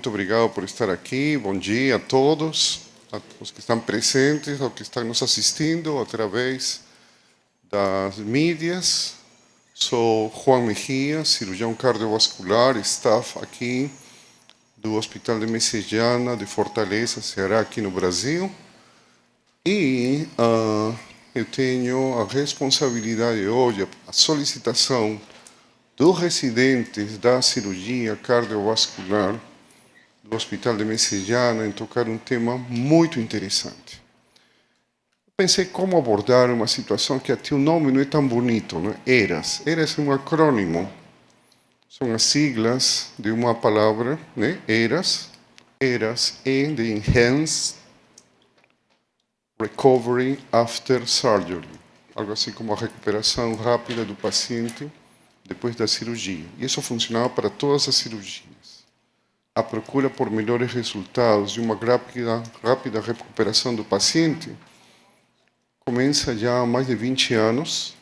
Muito obrigado por estar aqui. Bom dia a todos, os que estão presentes, aos que estão nos assistindo através das mídias. Sou Juan Mejia, cirurgião cardiovascular, staff aqui do Hospital de Messejana, de Fortaleza, Ceará, aqui no Brasil. E eu tenho a responsabilidade hoje, a solicitação dos residentes da cirurgia cardiovascular do Hospital de Messejana em tocar um tema muito interessante. Pensei como abordar uma situação que até o nome não é tão bonito, né? ERAS. ERAS é um acrônimo. São as siglas de uma palavra, né? ERAS. ERAS é de Enhanced Recovery After Surgery. Algo assim como a recuperação rápida do paciente depois da cirurgia. E isso funcionava para todas as cirurgias. A procura por melhores resultados e uma rápida recuperação do paciente começa já há mais de 20 anos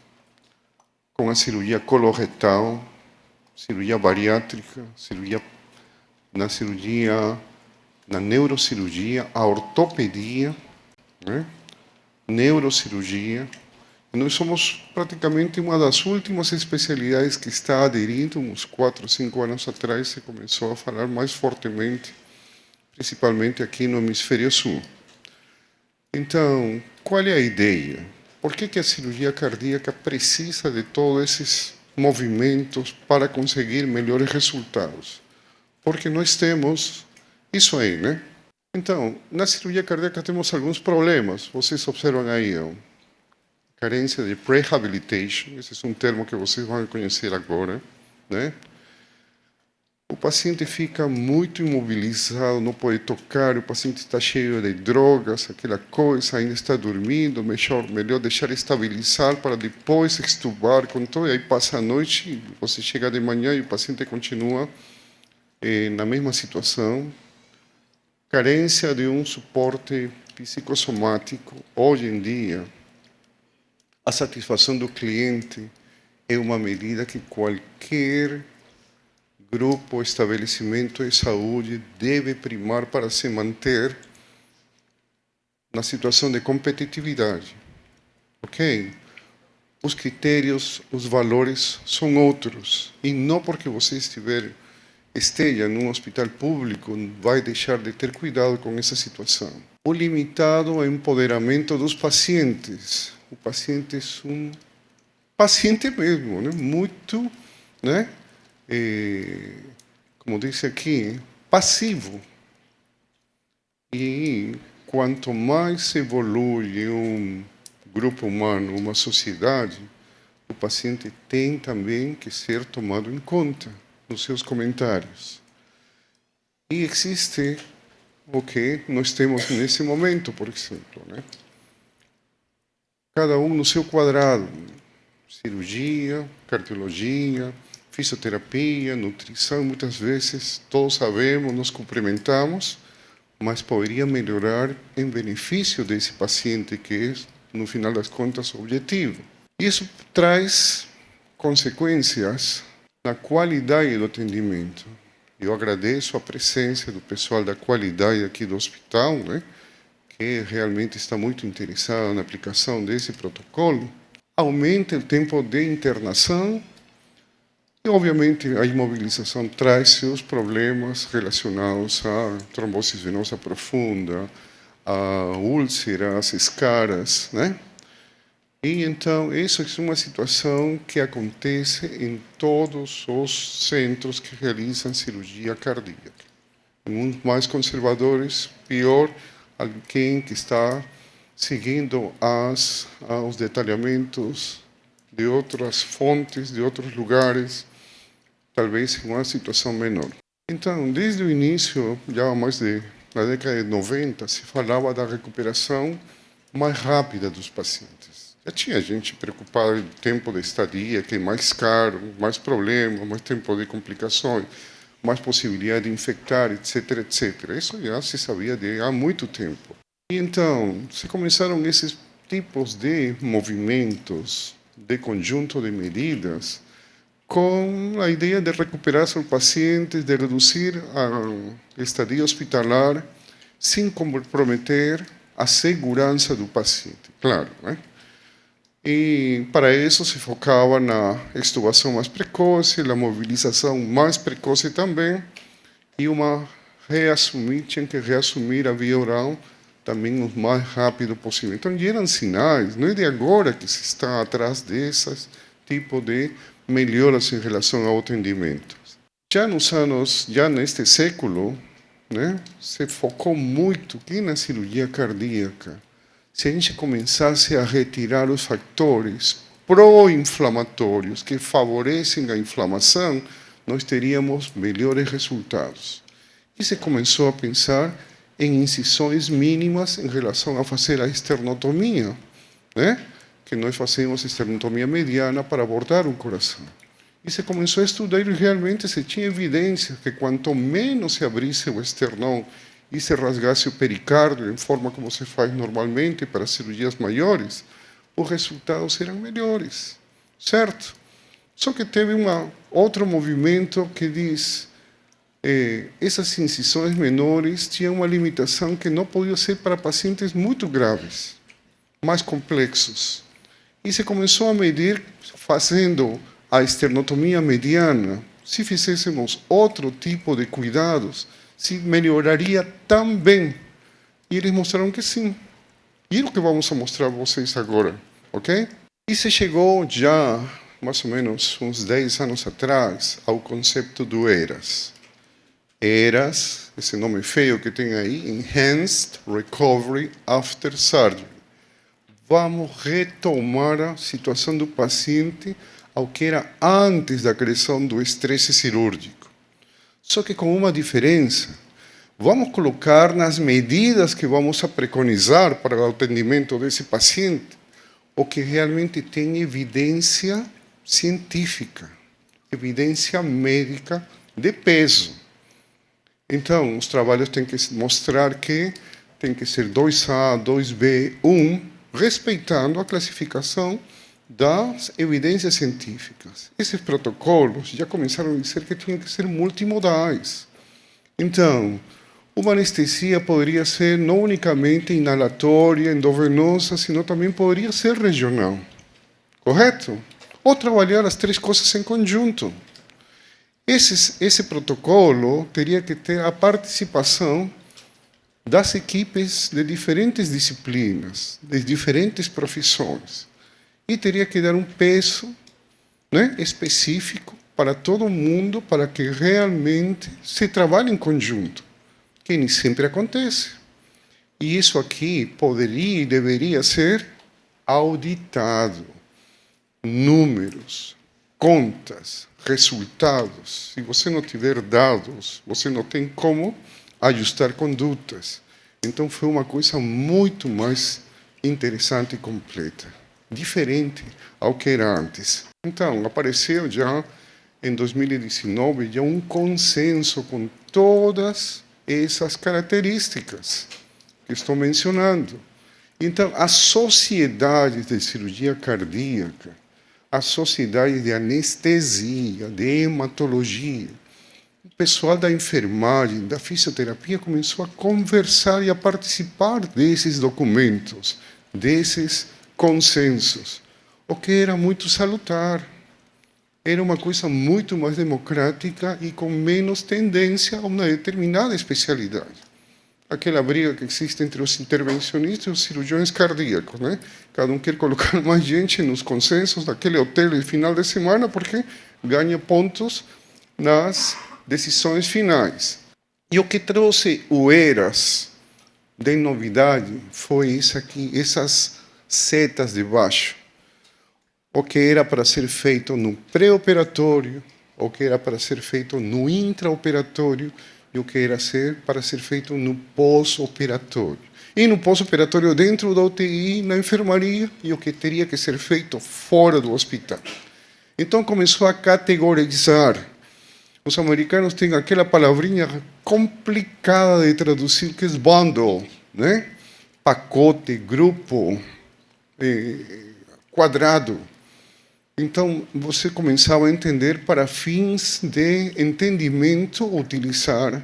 com a cirurgia coloretal, cirurgia bariátrica, na neurocirurgia, a ortopedia, né? Neurocirurgia. E nós somos praticamente uma das últimas especialidades que está aderindo, uns 4 ou 5 anos atrás, se começou a falar mais fortemente, principalmente aqui no hemisfério sul. Então, qual é a ideia? Por que a cirurgia cardíaca precisa de todos esses movimentos para conseguir melhores resultados? Porque nós temos isso aí, né? Então, na cirurgia cardíaca temos alguns problemas. Vocês observam aí, carência de prehabilitation, esse é um termo que vocês vão conhecer agora, né? O paciente fica muito imobilizado, não pode tocar, o paciente está cheio de drogas, aquela coisa, ainda está dormindo, melhor deixar estabilizar para depois extubar com todo, e aí passa a noite, você chega de manhã e o paciente continua na mesma situação. Carência de um suporte psicossomático. Hoje em dia, a satisfação do cliente é uma medida que qualquer grupo ou estabelecimento de saúde deve primar para se manter na situação de competitividade. Ok? Os critérios, os valores são outros. E não porque você esteja num hospital público vai deixar de ter cuidado com essa situação. O limitado é o empoderamento dos pacientes. O paciente é um paciente mesmo, né? Muito, né? Como disse aqui, passivo. E quanto mais evolui um grupo humano, uma sociedade, o paciente tem também que ser tomado em conta nos seus comentários. E existe o que nós temos nesse momento, por exemplo, né? Cada um no seu quadrado, cirurgia, cardiologia, fisioterapia, nutrição, muitas vezes todos sabemos, nos cumprimentamos, mas poderia melhorar em benefício desse paciente que é, no final das contas, o objetivo. Isso traz consequências na qualidade do atendimento. Eu agradeço a presença do pessoal da qualidade aqui do hospital, né, que realmente está muito interessado na aplicação desse protocolo. Aumenta o tempo de internação e, obviamente, a imobilização traz seus problemas relacionados à trombose venosa profunda, a úlceras, escaras, né? E, então, isso é uma situação que acontece em todos os centros que realizam cirurgia cardíaca. Em uns mais conservadores, pior, alguém que está seguindo os detalhamentos de outras fontes, de outros lugares, talvez em uma situação menor. Então, desde o início, já na década de 90, se falava da recuperação mais rápida dos pacientes. Já tinha gente preocupada com o tempo de estadia, que é mais caro, mais problemas, mais tempo de complicações, mais possibilidade de infectar, etc, etc. Isso já se sabia há muito tempo. E então, se começaram esses tipos de movimentos, de conjunto de medidas, com a ideia de recuperar seus pacientes, de reduzir a estadia hospitalar, sem comprometer a segurança do paciente, claro, né? E para isso se focava na extubação mais precoce, na mobilização mais precoce também, e tinha que reassumir a via oral também o mais rápido possível. Então, eram sinais, não é de agora que se está atrás desses tipo de melhoras em relação ao atendimento. Já neste século, né, se focou muito que na cirurgia cardíaca, se a gente começasse a retirar os fatores pró-inflamatórios que favorecem a inflamação, nós teríamos melhores resultados. E se começou a pensar em incisões mínimas em relação a fazer a esternotomia, né? Que nós fazemos esternotomia mediana para abordar o coração. E se começou a estudar e realmente se tinha evidência que quanto menos se abrisse o esternão e se rasgasse o pericárdio, em forma como se faz normalmente para cirurgias maiores, os resultados eram melhores, certo? Só que teve outro movimento que diz essas incisões menores tinham uma limitação que não podia ser para pacientes muito graves, mais complexos. E se começou a medir, fazendo a esternotomia mediana, se fizéssemos outro tipo de cuidados, se melhoraria também. E eles mostraram que sim. E é o que vamos mostrar a vocês agora, ok? E se chegou já, mais ou menos, uns 10 anos atrás, ao conceito do ERAS. ERAS, esse nome feio que tem aí, Enhanced Recovery After Surgery. Vamos retomar a situação do paciente ao que era antes da agressão do estresse cirúrgico. Só que com uma diferença. Vamos colocar nas medidas que vamos a preconizar para o atendimento desse paciente o que realmente tem evidência científica, evidência médica de peso. Então, os trabalhos têm que mostrar que tem que ser 2A, 2B, 1, respeitando a classificação das evidências científicas. Esses protocolos já começaram a dizer que tinham que ser multimodais. Então, uma anestesia poderia ser não unicamente inalatória, endovenosa, sino também poderia ser regional. Correto? Ou trabalhar as três coisas em conjunto. Esse protocolo teria que ter a participação das equipes de diferentes disciplinas, de diferentes profissões. E teria que dar um peso, né, específico para todo mundo, para que realmente se trabalhe em conjunto, que nem sempre acontece. E isso aqui poderia e deveria ser auditado. Números, contas, resultados. Se você não tiver dados, você não tem como ajustar condutas. Então foi uma coisa muito mais interessante e completa, diferente ao que era antes. Então, apareceu já em 2019 já um consenso com todas essas características que estou mencionando. Então, as sociedades de cirurgia cardíaca, as sociedades de anestesia, de hematologia, o pessoal da enfermagem, da fisioterapia começou a conversar e a participar desses documentos, desses consensos, o que era muito salutar. Era uma coisa muito mais democrática e com menos tendência a uma determinada especialidade. Aquela briga que existe entre os intervencionistas e os cirurgiões cardíacos, né? Cada um quer colocar mais gente nos consensos daquele hotel de final de semana porque ganha pontos nas decisões finais. E o que trouxe o ERAS de novidade foi isso aqui, essas setas de baixo. O que era para ser feito no pré-operatório, o que era para ser feito no intraoperatório e o que era para ser feito no pós-operatório. E no pós-operatório dentro da UTI, na enfermaria, e o que teria que ser feito fora do hospital. Então começou a categorizar. Os americanos têm aquela palavrinha complicada de traduzir que é bundle, né? Pacote, grupo, quadrado. Então, você começava a entender para fins de entendimento utilizar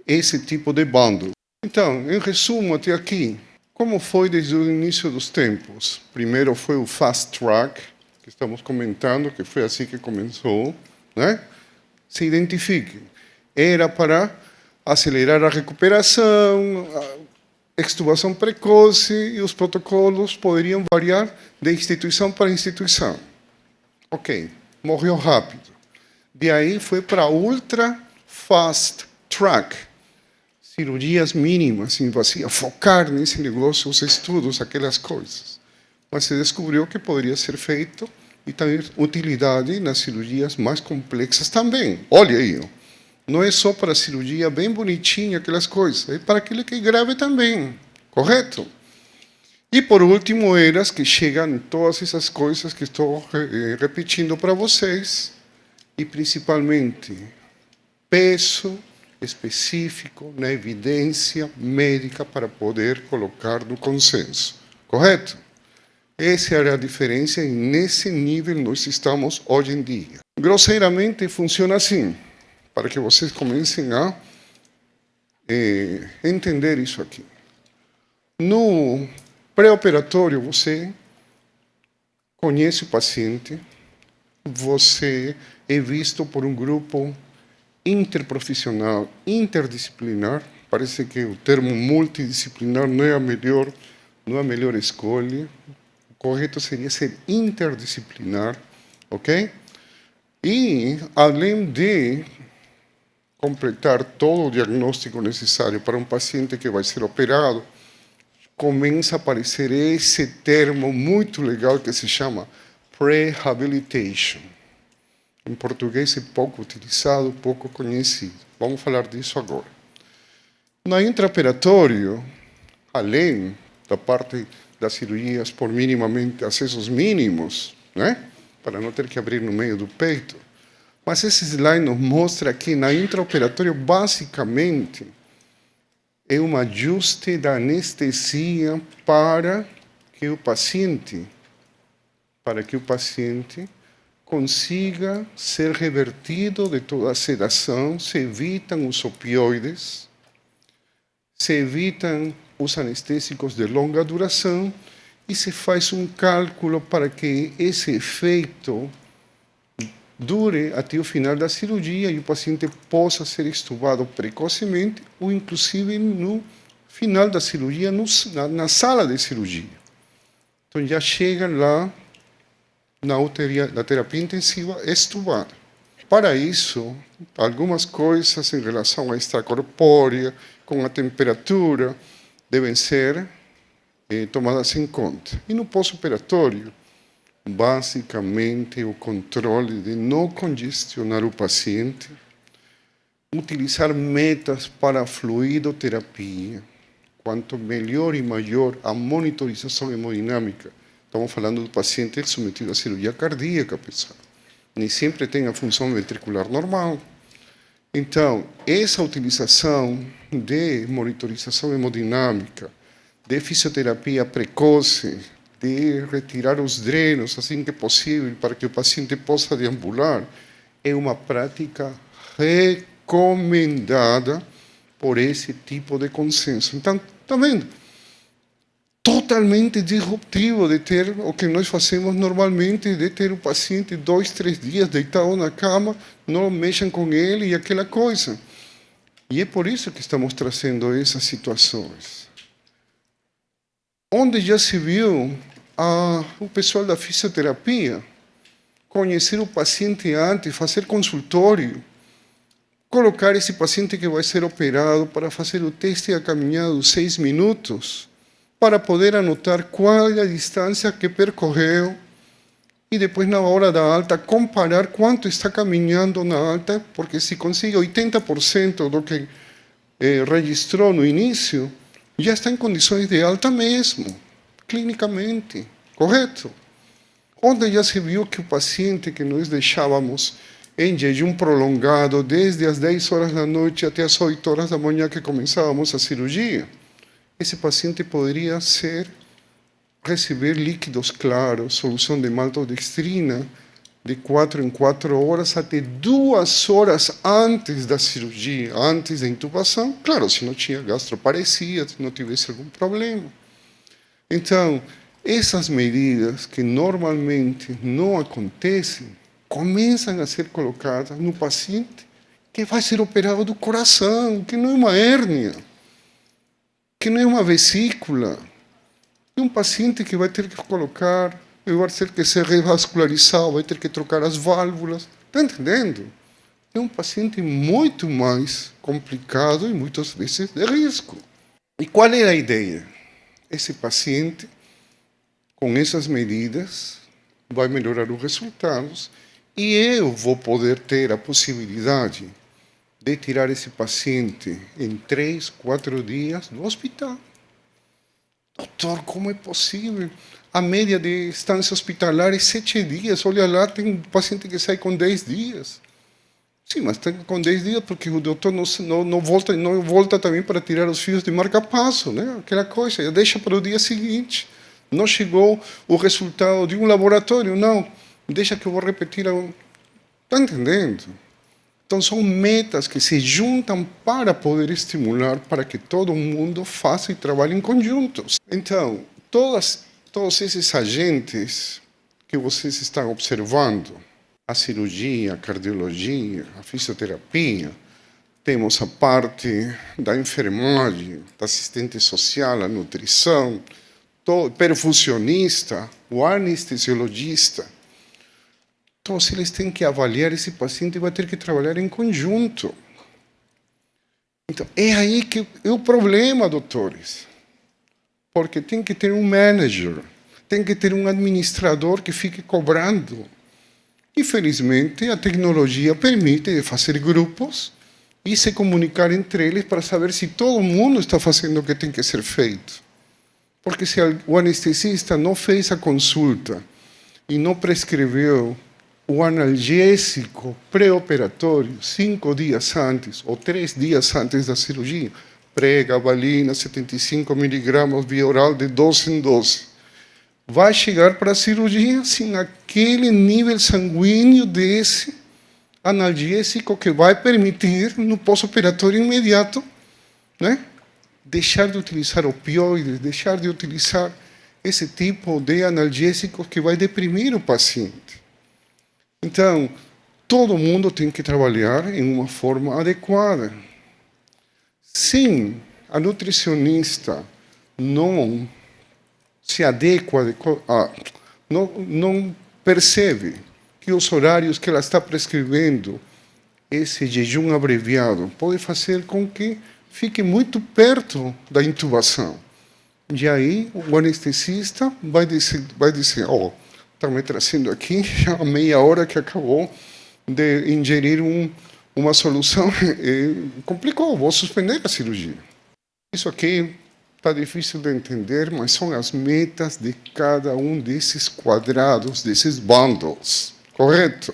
esse tipo de bundle. Então, em resumo, até aqui, como foi desde o início dos tempos? Primeiro foi o Fast Track, que estamos comentando, que foi assim que começou, né? Se identifiquem. Era para acelerar a recuperação, a extubação precoce, e os protocolos poderiam variar de instituição para instituição. Ok, morreu rápido. De aí foi para Ultra Fast Track, cirurgias mínimas, invasivas, focar nesse negócio, os estudos, aquelas coisas. Mas se descobriu que poderia ser feito e tem utilidade nas cirurgias mais complexas também. Olha aí, não é só para a cirurgia bem bonitinha, aquelas coisas, é para aquele que é grave também, correto? E por último, eras que chegam todas essas coisas que estou repetindo para vocês, e principalmente peso específico na evidência médica para poder colocar no consenso, correto? Essa era a diferença e nesse nível nós estamos hoje em dia. Grosseiramente funciona assim, para que vocês comecem a entender isso aqui. No pré-operatório, você conhece o paciente, você é visto por um grupo interprofissional, interdisciplinar. Parece que o termo multidisciplinar não é a melhor escolha. O correto seria ser interdisciplinar, ok? E, além de completar todo o diagnóstico necessário para um paciente que vai ser operado, começa a aparecer esse termo muito legal que se chama prehabilitation. Em português é pouco utilizado, pouco conhecido. Vamos falar disso agora. No intraoperatório, além da parte das cirurgias por minimamente acessos mínimos, né? Para não ter que abrir no meio do peito, mas esse slide nos mostra que na intraoperatório, basicamente, é um ajuste da anestesia para que o paciente consiga ser revertido de toda a sedação, se evitam os opioides, se evitam os anestésicos de longa duração e se faz um cálculo para que esse efeito dure até o final da cirurgia e o paciente possa ser extubado precocemente ou inclusive no final da cirurgia, na sala de cirurgia. Então já chega lá na terapia intensiva extubado. Para isso, algumas coisas em relação à extracorpórea, com a temperatura, devem ser tomadas em conta. E no pós-operatório, basicamente, o controle de não congestionar o paciente, utilizar metas para a fluidoterapia. Quanto melhor e maior a monitorização hemodinâmica, estamos falando do paciente submetido à cirurgia cardíaca, pessoal. Nem sempre tem a função ventricular normal. Então, essa utilização de monitorização hemodinâmica, de fisioterapia precoce, de retirar os drenos assim que possível para que o paciente possa deambular, é uma prática recomendada por esse tipo de consenso. Então, está vendo? Totalmente disruptivo de ter o que nós fazemos normalmente, de ter o paciente 2, 3 dias deitado na cama, não mexam com ele e aquela coisa. E é por isso que estamos trazendo essas situações. Onde já se viu o pessoal da fisioterapia conhecer o paciente antes, fazer consultório, colocar esse paciente que vai ser operado para fazer o teste da caminhada dos 6 minutos, para poder anotar qual é a distância que percorreu e depois, na hora da alta, comparar quanto está caminhando na alta, porque se consegue 80% do que registrou no início, já está em condições de alta mesmo, clinicamente, correto? Onde já se viu que o paciente que nós deixávamos em jejum prolongado desde as 10 horas da noite até as 8 horas da manhã que começávamos a cirurgia, esse paciente poderia receber líquidos claros, solução de maltodextrina, de 4 em 4 horas até 2 horas antes da cirurgia, antes da intubação. Claro, se não tinha gastroparesia, se não tivesse algum problema. Então, essas medidas que normalmente não acontecem, começam a ser colocadas no paciente que vai ser operado do coração, que não é uma hérnia, que não é uma vesícula. É um paciente que vai ter que colocar, vai ter que ser revascularizado, vai ter que trocar as válvulas. Está entendendo? É um paciente muito mais complicado e muitas vezes de risco. E qual é a ideia? Esse paciente, com essas medidas, vai melhorar os resultados e eu vou poder ter a possibilidade de tirar esse paciente em 3, 4 dias do hospital. Doutor, como é possível? A média de estância hospitalar é 7 dias. Olha lá, tem um paciente que sai com 10 dias. Sim, mas tem com 10 dias porque o doutor não volta também para tirar os fios de marca-passo, né? Aquela coisa, deixa para o dia seguinte. Não chegou o resultado de um laboratório, não. Deixa que eu vou repetir. Está entendendo? Então, são metas que se juntam para poder estimular para que todo mundo faça e trabalhe em conjuntos. Então, todos esses agentes que vocês estão observando, a cirurgia, a cardiologia, a fisioterapia, temos a parte da enfermagem, da assistente social, a nutrição, o perfusionista, o anestesiologista. Todos eles têm que avaliar esse paciente e vai ter que trabalhar em conjunto. Então, é aí que é o problema, doutores. Porque tem que ter um manager, tem que ter um administrador que fique cobrando. Infelizmente, a tecnologia permite fazer grupos e se comunicar entre eles para saber se todo mundo está fazendo o que tem que ser feito. Porque se o anestesista não fez a consulta e não prescreveu o analgésico pré-operatório 5 dias antes ou 3 dias antes da cirurgia, pregabalina, 75 miligramas via oral de 12 em 12, vai chegar para a cirurgia sem aquele nível sanguíneo desse analgésico que vai permitir, no pós-operatório imediato, né, deixar de utilizar opioides, deixar de utilizar esse tipo de analgésicos que vai deprimir o paciente. Então, todo mundo tem que trabalhar em uma forma adequada. Se a nutricionista não se adequa, não percebe que os horários que ela está prescrevendo, esse jejum abreviado, pode fazer com que fique muito perto da intubação. E aí, o anestesista vai dizer, está me trazendo aqui já a meia hora que acabou de ingerir uma solução, complicou, vou suspender a cirurgia. Isso aqui está difícil de entender, mas são as metas de cada um desses quadrados, desses bundles, correto?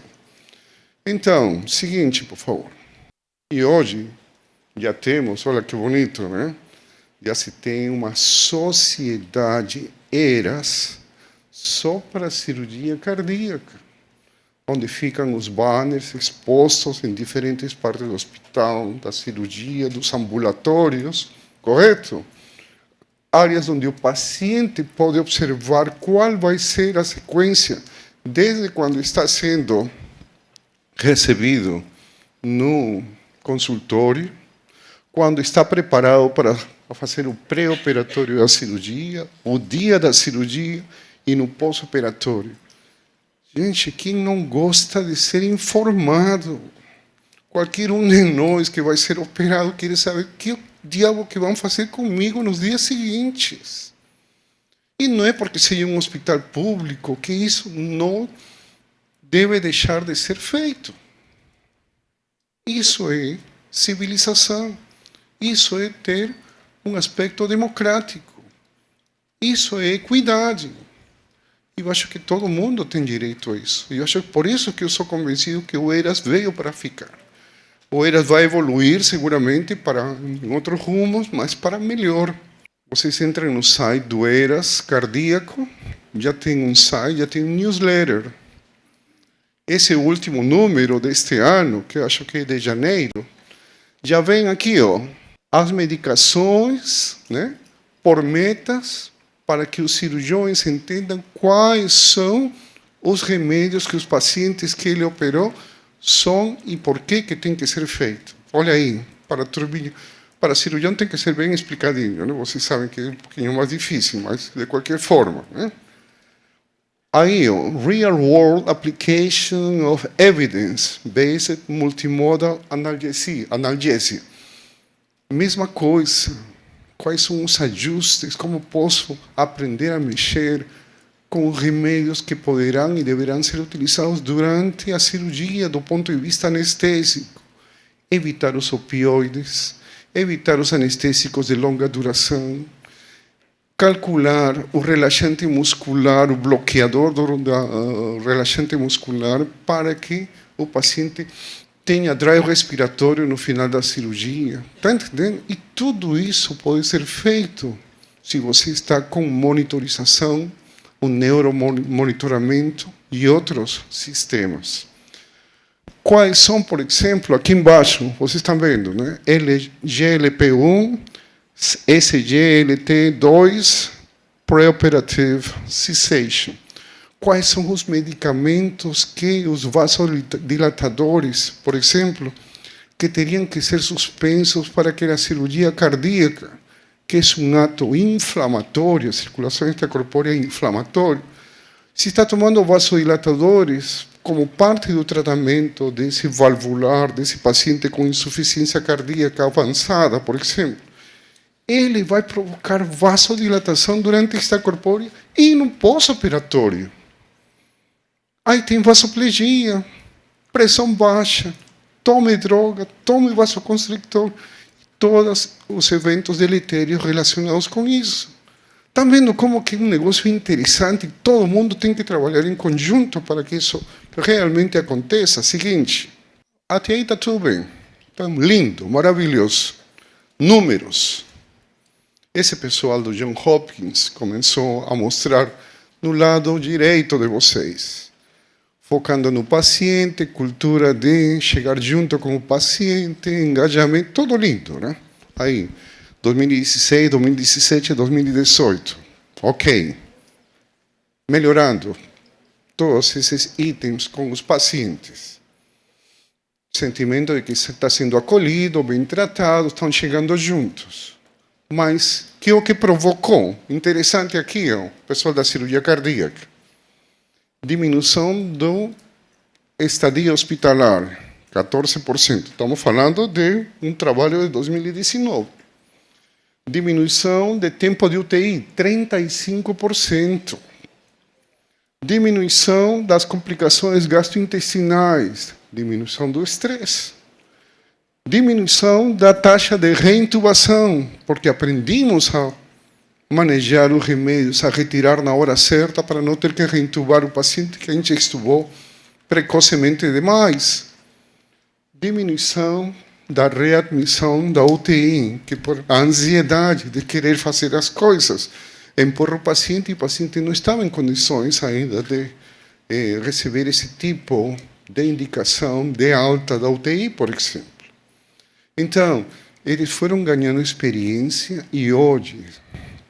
Então, seguinte, por favor. E hoje já temos, olha que bonito, né? Já se tem uma sociedade ERAS só para cirurgia cardíaca, onde ficam os banners expostos em diferentes partes do hospital, da cirurgia, dos ambulatórios, correto? Áreas onde o paciente pode observar qual vai ser a sequência, desde quando está sendo recebido no consultório, quando está preparado para fazer o pré-operatório da cirurgia, o dia da cirurgia e no pós-operatório. Gente, quem não gosta de ser informado? Qualquer um de nós que vai ser operado quer saber que diabo que vão fazer comigo nos dias seguintes. E não é porque seja um hospital público que isso não deve deixar de ser feito. Isso é civilização. Isso é ter um aspecto democrático. Isso é equidade. E eu acho que todo mundo tem direito a isso. E eu acho que por isso que eu sou convencido que o ERAS veio para ficar. O ERAS vai evoluir seguramente para em outros rumos, mas para melhor. Vocês entram no site do ERAS Cardíaco, já tem um site, já tem um newsletter. esse último número deste ano, que eu acho que é de janeiro, já vem aqui, ó, as medicações, né, por metas, para que os cirurgiões entendam quais são os remédios que os pacientes que ele operou são e por que tem que ser feito. Olha aí, para cirurgião tem que ser bem explicadinho, né? Vocês sabem que é um pouquinho mais difícil, mas de qualquer forma, né? Aí, ó, Real World Application of Evidence-Based Multimodal Analgesia. Mesma coisa. Quais são os ajustes? Como posso aprender a mexer com remédios que poderão e deverão ser utilizados durante a cirurgia do ponto de vista anestésico? Evitar os opioides, evitar os anestésicos de longa duração, calcular o relaxante muscular, o bloqueador do relaxante muscular, para que o paciente tenha drive respiratório no final da cirurgia. Está entendendo? E tudo isso pode ser feito se você está com monitorização, o neuromonitoramento e outros sistemas. Quais são, por exemplo, aqui embaixo, vocês estão vendo, né? GLP-1, SGLT2, Preoperative Cessation. Quais são os medicamentos que os vasodilatadores, por exemplo, que teriam que ser suspensos para que a cirurgia cardíaca, que é um ato inflamatório, a circulação extracorpórea é inflamatória, se está tomando vasodilatadores como parte do tratamento desse valvular, desse paciente com insuficiência cardíaca avançada, por exemplo, ele vai provocar vasodilatação durante a extracorpórea e no pós-operatório. Aí tem vasoplegia, pressão baixa, tome droga, tome vasoconstrictor, todos os eventos deletérios relacionados com isso. Estão vendo como que é um negócio interessante? Todo mundo tem que trabalhar em conjunto para que isso realmente aconteça. Seguinte, até aí está tudo bem. Está lindo, maravilhoso. Números. Esse pessoal do Johns Hopkins começou a mostrar no lado direito de vocês, focando no paciente, cultura de chegar junto com o paciente, engajamento, tudo lindo, né? Aí, 2016, 2017, 2018. Ok. Melhorando todos esses itens com os pacientes. Sentimento de que está sendo acolhido, bem tratado, estão chegando juntos. Mas que é o que provocou? Interessante aqui, ó, o pessoal da cirurgia cardíaca. Diminuição do estadia hospitalar, 14%. Estamos falando de um trabalho de 2019. Diminuição de tempo de UTI, 35%. Diminuição das complicações gastrointestinais, diminuição do estresse. Diminuição da taxa de reintubação, porque aprendimos a manejar os remédios, a retirar na hora certa para não ter que reintubar o paciente que a gente extubou precocemente demais. Diminuição da readmissão da UTI, que por a ansiedade de querer fazer as coisas empurra o paciente e o paciente não estava em condições ainda de receber esse tipo de indicação de alta da UTI, por exemplo. Então, eles foram ganhando experiência e hoje,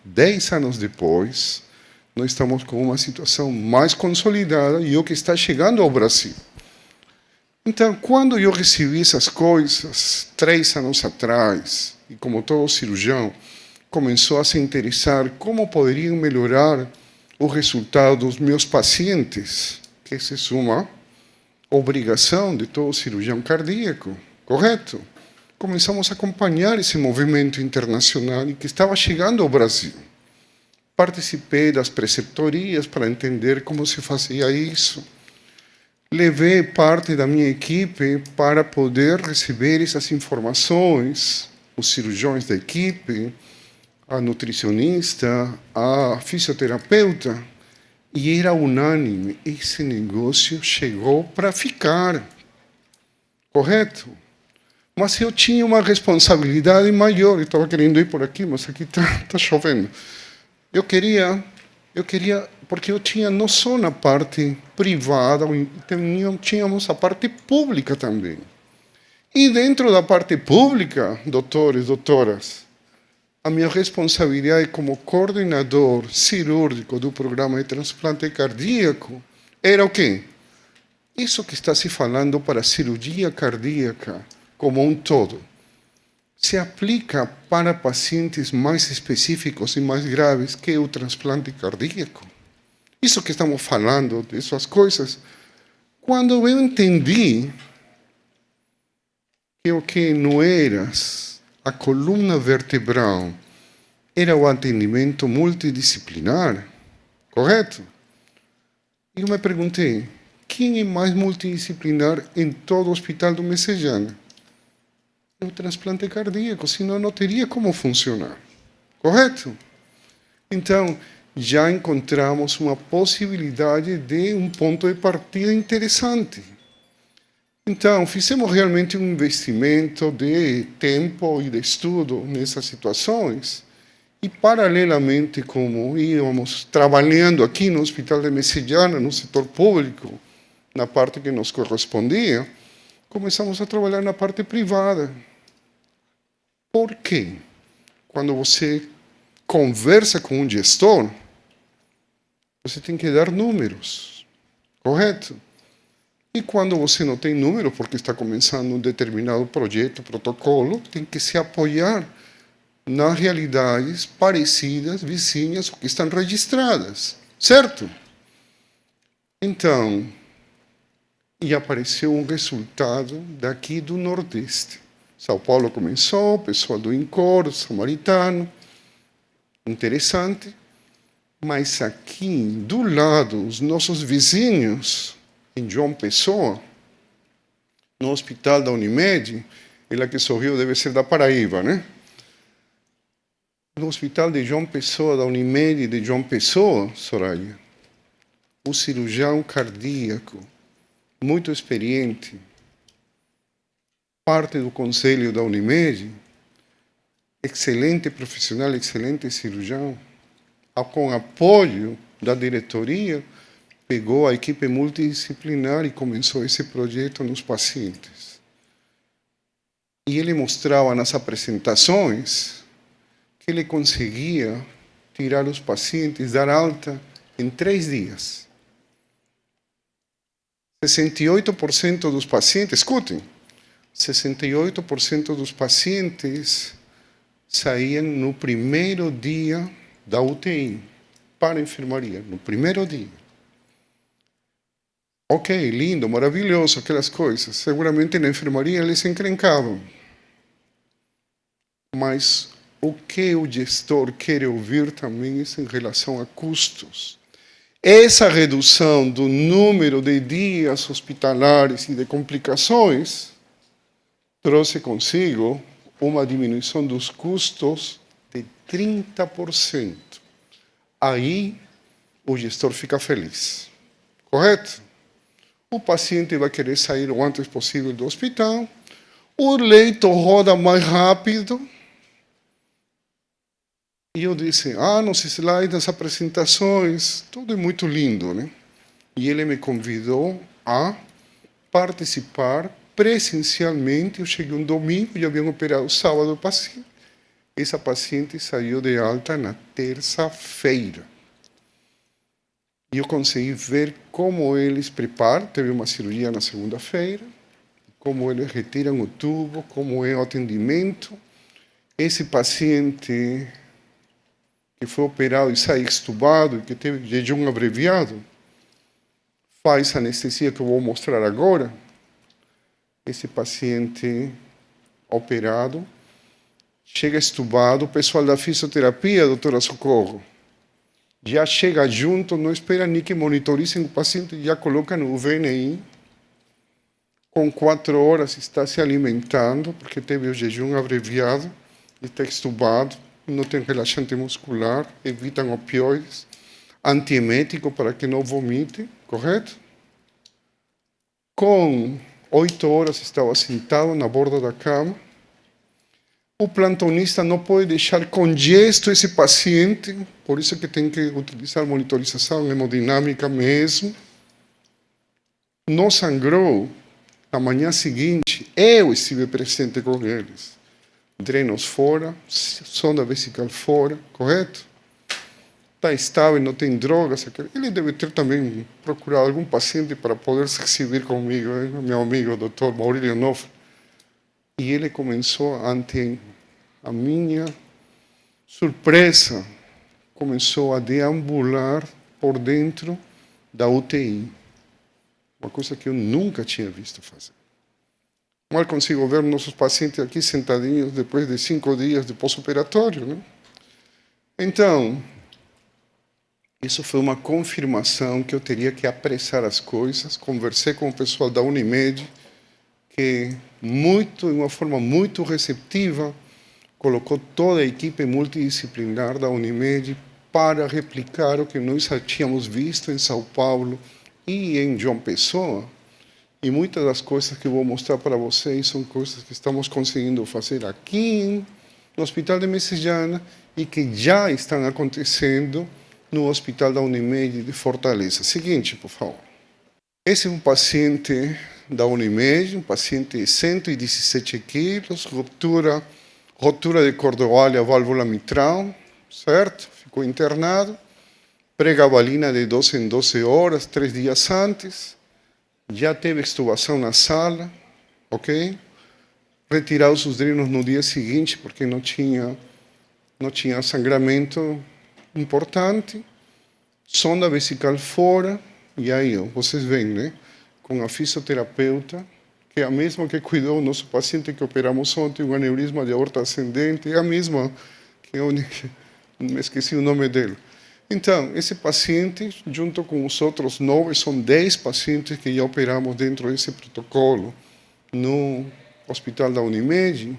10 anos depois, nós estamos com uma situação mais consolidada e o que está chegando ao Brasil. Então, quando eu recebi essas coisas, 3 anos atrás, e como todo cirurgião, começou a se interessar como poderiam melhorar o resultado dos meus pacientes, que essa é uma obrigação de todo cirurgião cardíaco, correto? Começamos a acompanhar esse movimento internacional e que estava chegando ao Brasil. Participei das preceptorias para entender como se fazia isso. Levei parte da minha equipe para poder receber essas informações, os cirurgiões da equipe, a nutricionista, a fisioterapeuta, e era unânime, esse negócio chegou para ficar, correto? Mas eu tinha uma responsabilidade maior, eu estava querendo ir por aqui, mas aqui está chovendo. Eu queria eu queria, porque eu tinha não só na parte privada, tínhamos a parte pública também. E dentro da parte pública, doutores, doutoras, a minha responsabilidade como coordenador cirúrgico do programa de transplante cardíaco era o quê? Isso que está se falando para a cirurgia cardíaca como um todo se aplica para pacientes mais específicos e mais graves que o transplante cardíaco. Isso que estamos falando, dessas coisas, quando eu entendi que o que não era a coluna vertebral era o atendimento multidisciplinar, correto? E eu me perguntei, quem é mais multidisciplinar em todo o hospital do Messejana? O transplante cardíaco, senão não teria como funcionar. Correto? Então, já encontramos uma possibilidade de um ponto de partida interessante. Então, fizemos realmente um investimento de tempo e de estudo nessas situações e, paralelamente, como íamos trabalhando aqui no Hospital de Messejana, no setor público, na parte que nos correspondia, começamos a trabalhar na parte privada. Por quê? Quando você conversa com um gestor, você tem que dar números, correto? E quando você não tem número, porque está começando um determinado projeto, protocolo, tem que se apoiar nas realidades parecidas, vizinhas, ou que estão registradas, certo? Então, e apareceu um resultado daqui do Nordeste. São Paulo começou, pessoal do INCOR, Samaritano, interessante, mas aqui do lado, os nossos vizinhos, em João Pessoa, no hospital da Unimed, ela que sorriu deve ser da Paraíba, né? No hospital de João Pessoa, da Unimed de João Pessoa, Soraya, o cirurgião cardíaco, muito experiente, parte do conselho da Unimed, excelente profissional, excelente cirurgião, com apoio da diretoria, pegou a equipe multidisciplinar e começou esse projeto nos pacientes. E ele mostrava nas apresentações que ele conseguia tirar os pacientes, dar alta em 3 dias. 68% dos pacientes, escutem, 68% dos pacientes saíam no primeiro dia da UTI para a enfermaria, no primeiro dia. Ok, lindo, maravilhoso, aquelas coisas. Seguramente na enfermaria eles encrencavam. Mas o que o gestor quer ouvir também é em relação a custos. Essa redução do número de dias hospitalares e de complicações trouxe consigo uma diminuição dos custos de 30%. Aí o gestor fica feliz, correto? O paciente vai querer sair o antes possível do hospital, o leito roda mais rápido. E eu disse, nos slides das apresentações, tudo é muito lindo, né? E ele me convidou a participar presencialmente. Eu cheguei um domingo, já haviam operado sábado o paciente. Essa paciente saiu de alta na terça-feira. E eu consegui ver como eles preparam, teve uma cirurgia na segunda-feira, como eles retiram o tubo, como é o atendimento. Esse paciente que foi operado e sai extubado, e que teve jejum abreviado, faz anestesia que eu vou mostrar agora. Esse paciente operado chega extubado, o pessoal da fisioterapia, doutora Socorro, já chega junto, não espera nem que monitoricem o paciente, já coloca no VNI, com 4 horas está se alimentando, porque teve o jejum abreviado, está extubado, não tem relaxante muscular, evitam opioides, antiemético para que não vomite, correto? Com 8 horas estava sentado na borda da cama. o plantonista não pode deixar com gesto esse paciente, por isso que tem que utilizar monitorização hemodinâmica mesmo. Não sangrou. Na manhã seguinte, eu estive presente com eles. Drenos fora, sonda vesical fora, correto? Está estável, não tem drogas. Ele deve ter também procurado algum paciente para poder se exibir comigo, meu amigo, o Dr. Maurílio Onofre. E ele começou, ante a minha surpresa, começou a deambular por dentro da UTI. Uma coisa que eu nunca tinha visto fazer. Mal consigo ver nossos pacientes aqui sentadinhos depois de 5 dias de pós-operatório, né? Então, isso foi uma confirmação que eu teria que apressar as coisas. Conversei com o pessoal da Unimed, que de uma forma muito receptiva, colocou toda a equipe multidisciplinar da Unimed para replicar o que nós já tínhamos visto em São Paulo e em João Pessoa. E muitas das coisas que eu vou mostrar para vocês são coisas que estamos conseguindo fazer aqui no Hospital de Messejana e que já estão acontecendo no Hospital da Unimed de Fortaleza. Seguinte, por favor. Esse é um paciente da Unimed, um paciente de 117 quilos, rotura de cordoalha, válvula mitral, certo? Ficou internado, pregabalina de 12 em 12 horas, 3 dias antes, já teve extubação na sala, ok? Retirados os drenos no dia seguinte, porque não tinha sangramento importante, sonda vesical fora, e aí, ó, vocês veem, né? Com a fisioterapeuta, que é a mesma que cuidou o nosso paciente que operamos ontem, um aneurisma de aorta ascendente, é a mesma, que eu me esqueci o nome dele. Então, esse paciente, junto com os outros 9, são 10 pacientes que já operamos dentro desse protocolo no Hospital da Unimed,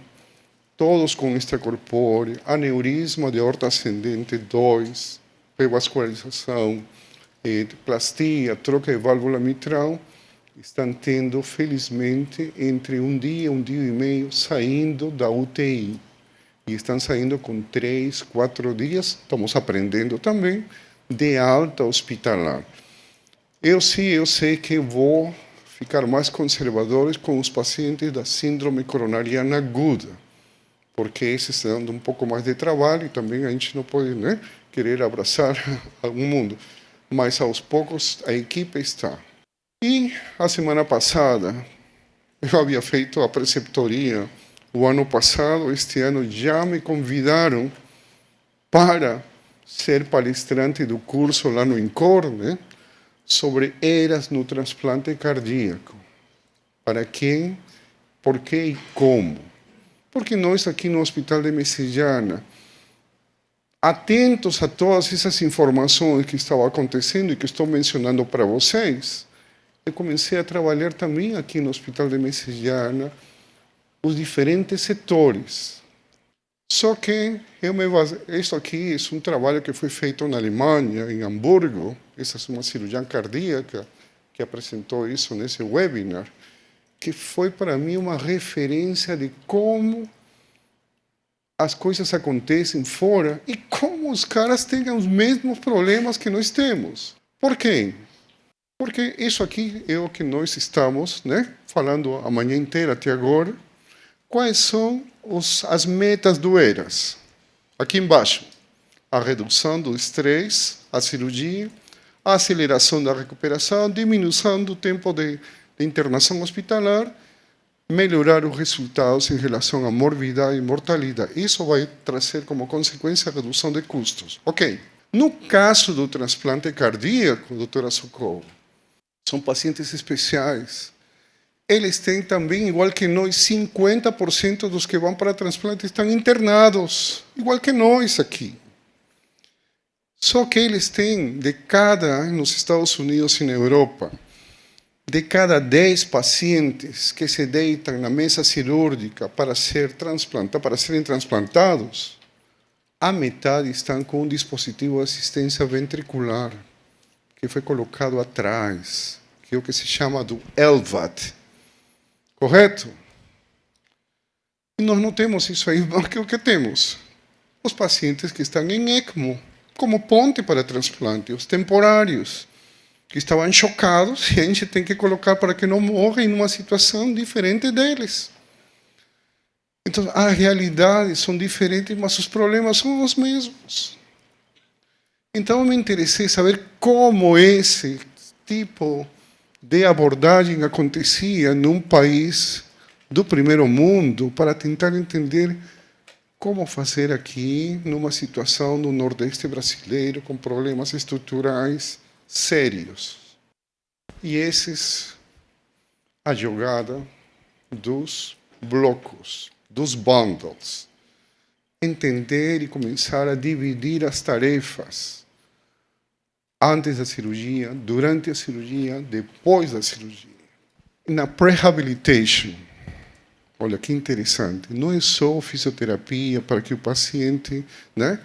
todos com extracorpóreo, aneurisma de aorta ascendente 2, revascularização, plastia, troca de válvula mitral, estão tendo, felizmente, entre um dia e meio, saindo da UTI. E estão saindo com 3, 4 dias, estamos aprendendo também, de alta hospitalar. Eu sei que vou ficar mais conservadores com os pacientes da síndrome coronariana aguda, porque esses estão dando um pouco mais de trabalho e também a gente não pode, né, querer abraçar o mundo. Mas aos poucos a equipe está. E a semana passada, eu havia feito a preceptoria o ano passado, este ano já me convidaram para ser palestrante do curso lá no INCOR, né, sobre eras no transplante cardíaco. Para quem, por quê e como. Porque nós aqui no Hospital de Messejana, atentos a todas essas informações que estavam acontecendo e que estou mencionando para vocês, eu comecei a trabalhar também aqui no Hospital de Messejana os diferentes setores. Só que isso aqui é um trabalho que foi feito na Alemanha, em Hamburgo. Essa é uma cirurgiã cardíaca que apresentou isso nesse webinar, que foi para mim uma referência de como as coisas acontecem fora e como os caras têm os mesmos problemas que nós temos. Por quê? Porque isso aqui é o que nós estamos, né, falando a manhã inteira até agora. Quais são as metas do ERAS? Aqui embaixo, a redução do estresse, a cirurgia, a aceleração da recuperação, diminuição do tempo de internação hospitalar, melhorar os resultados em relação à morbidade e mortalidade. Isso vai trazer como consequência a redução de custos. Ok. No caso do transplante cardíaco, doutora Socorro, são pacientes especiais. Eles têm também, igual que nós, 50% dos que vão para transplante estão internados, igual que nós aqui. Só que eles têm, nos Estados Unidos e na Europa, de cada 10 pacientes que se deitam na mesa cirúrgica para serem transplantados, a metade estão com um dispositivo de assistência ventricular, que foi colocado atrás, que é o que se chama do LVAD. Correto? E nós não temos isso aí, porque o que temos? Os pacientes que estão em ECMO, como ponte para transplante, os temporários, que estavam chocados e a gente tem que colocar para que não morram em uma situação diferente deles. Então, as realidades são diferentes, mas os problemas são os mesmos. Então, eu me interessei em saber como esse tipo de abordagem acontecia num país do primeiro mundo, para tentar entender como fazer aqui, numa situação no Nordeste brasileiro, com problemas estruturais sérios. E esses, a jogada dos blocos, dos bundles. Entender e começar a dividir as tarefas antes da cirurgia, durante a cirurgia, depois da cirurgia. Na prehabilitation, olha que interessante, não é só fisioterapia para que o paciente, né,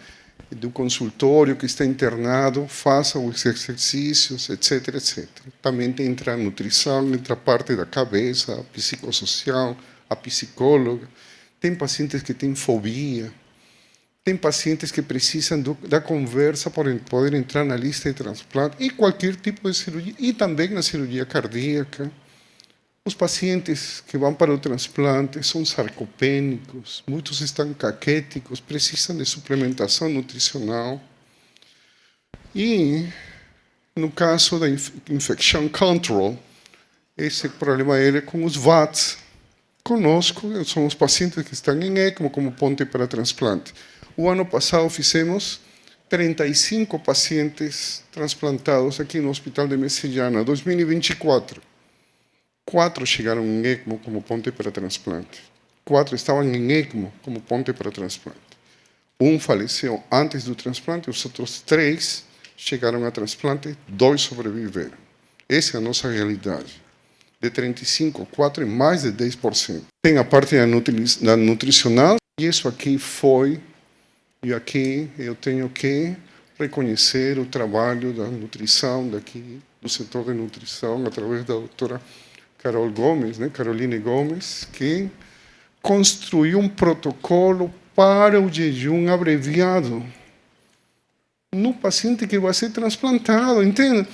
do consultório que está internado faça os exercícios, etc, etc. Também entra a nutrição, entra a parte da cabeça, a psicossocial, a psicóloga. Tem pacientes que têm fobia, tem pacientes que precisam da conversa para poder entrar na lista de transplante, e qualquer tipo de cirurgia, e também na cirurgia cardíaca. Os pacientes que vão para o transplante são sarcopênicos, muitos estão caquéticos, precisam de suplementação nutricional. E, no caso da infection control, esse problema é com os VATs. Conosco, são os pacientes que estão em ECMO como ponte para transplante. O ano passado fizemos 35 pacientes transplantados aqui no Hospital de Messejana, 2024. 4 chegaram em ECMO como ponte para transplante. 4 estavam em ECMO como ponte para transplante. Um faleceu antes do transplante, os outros 3 chegaram a transplante, 2 sobreviveram. Essa é a nossa realidade. De 35, 4 é mais de 10%. Tem a parte da nutricional, e isso aqui foi, e aqui eu tenho que reconhecer o trabalho da nutrição daqui, do setor de nutrição, através da doutora Carol Gomes, né, Caroline Gomes, que construiu um protocolo para o jejum abreviado no paciente que vai ser transplantado, entende?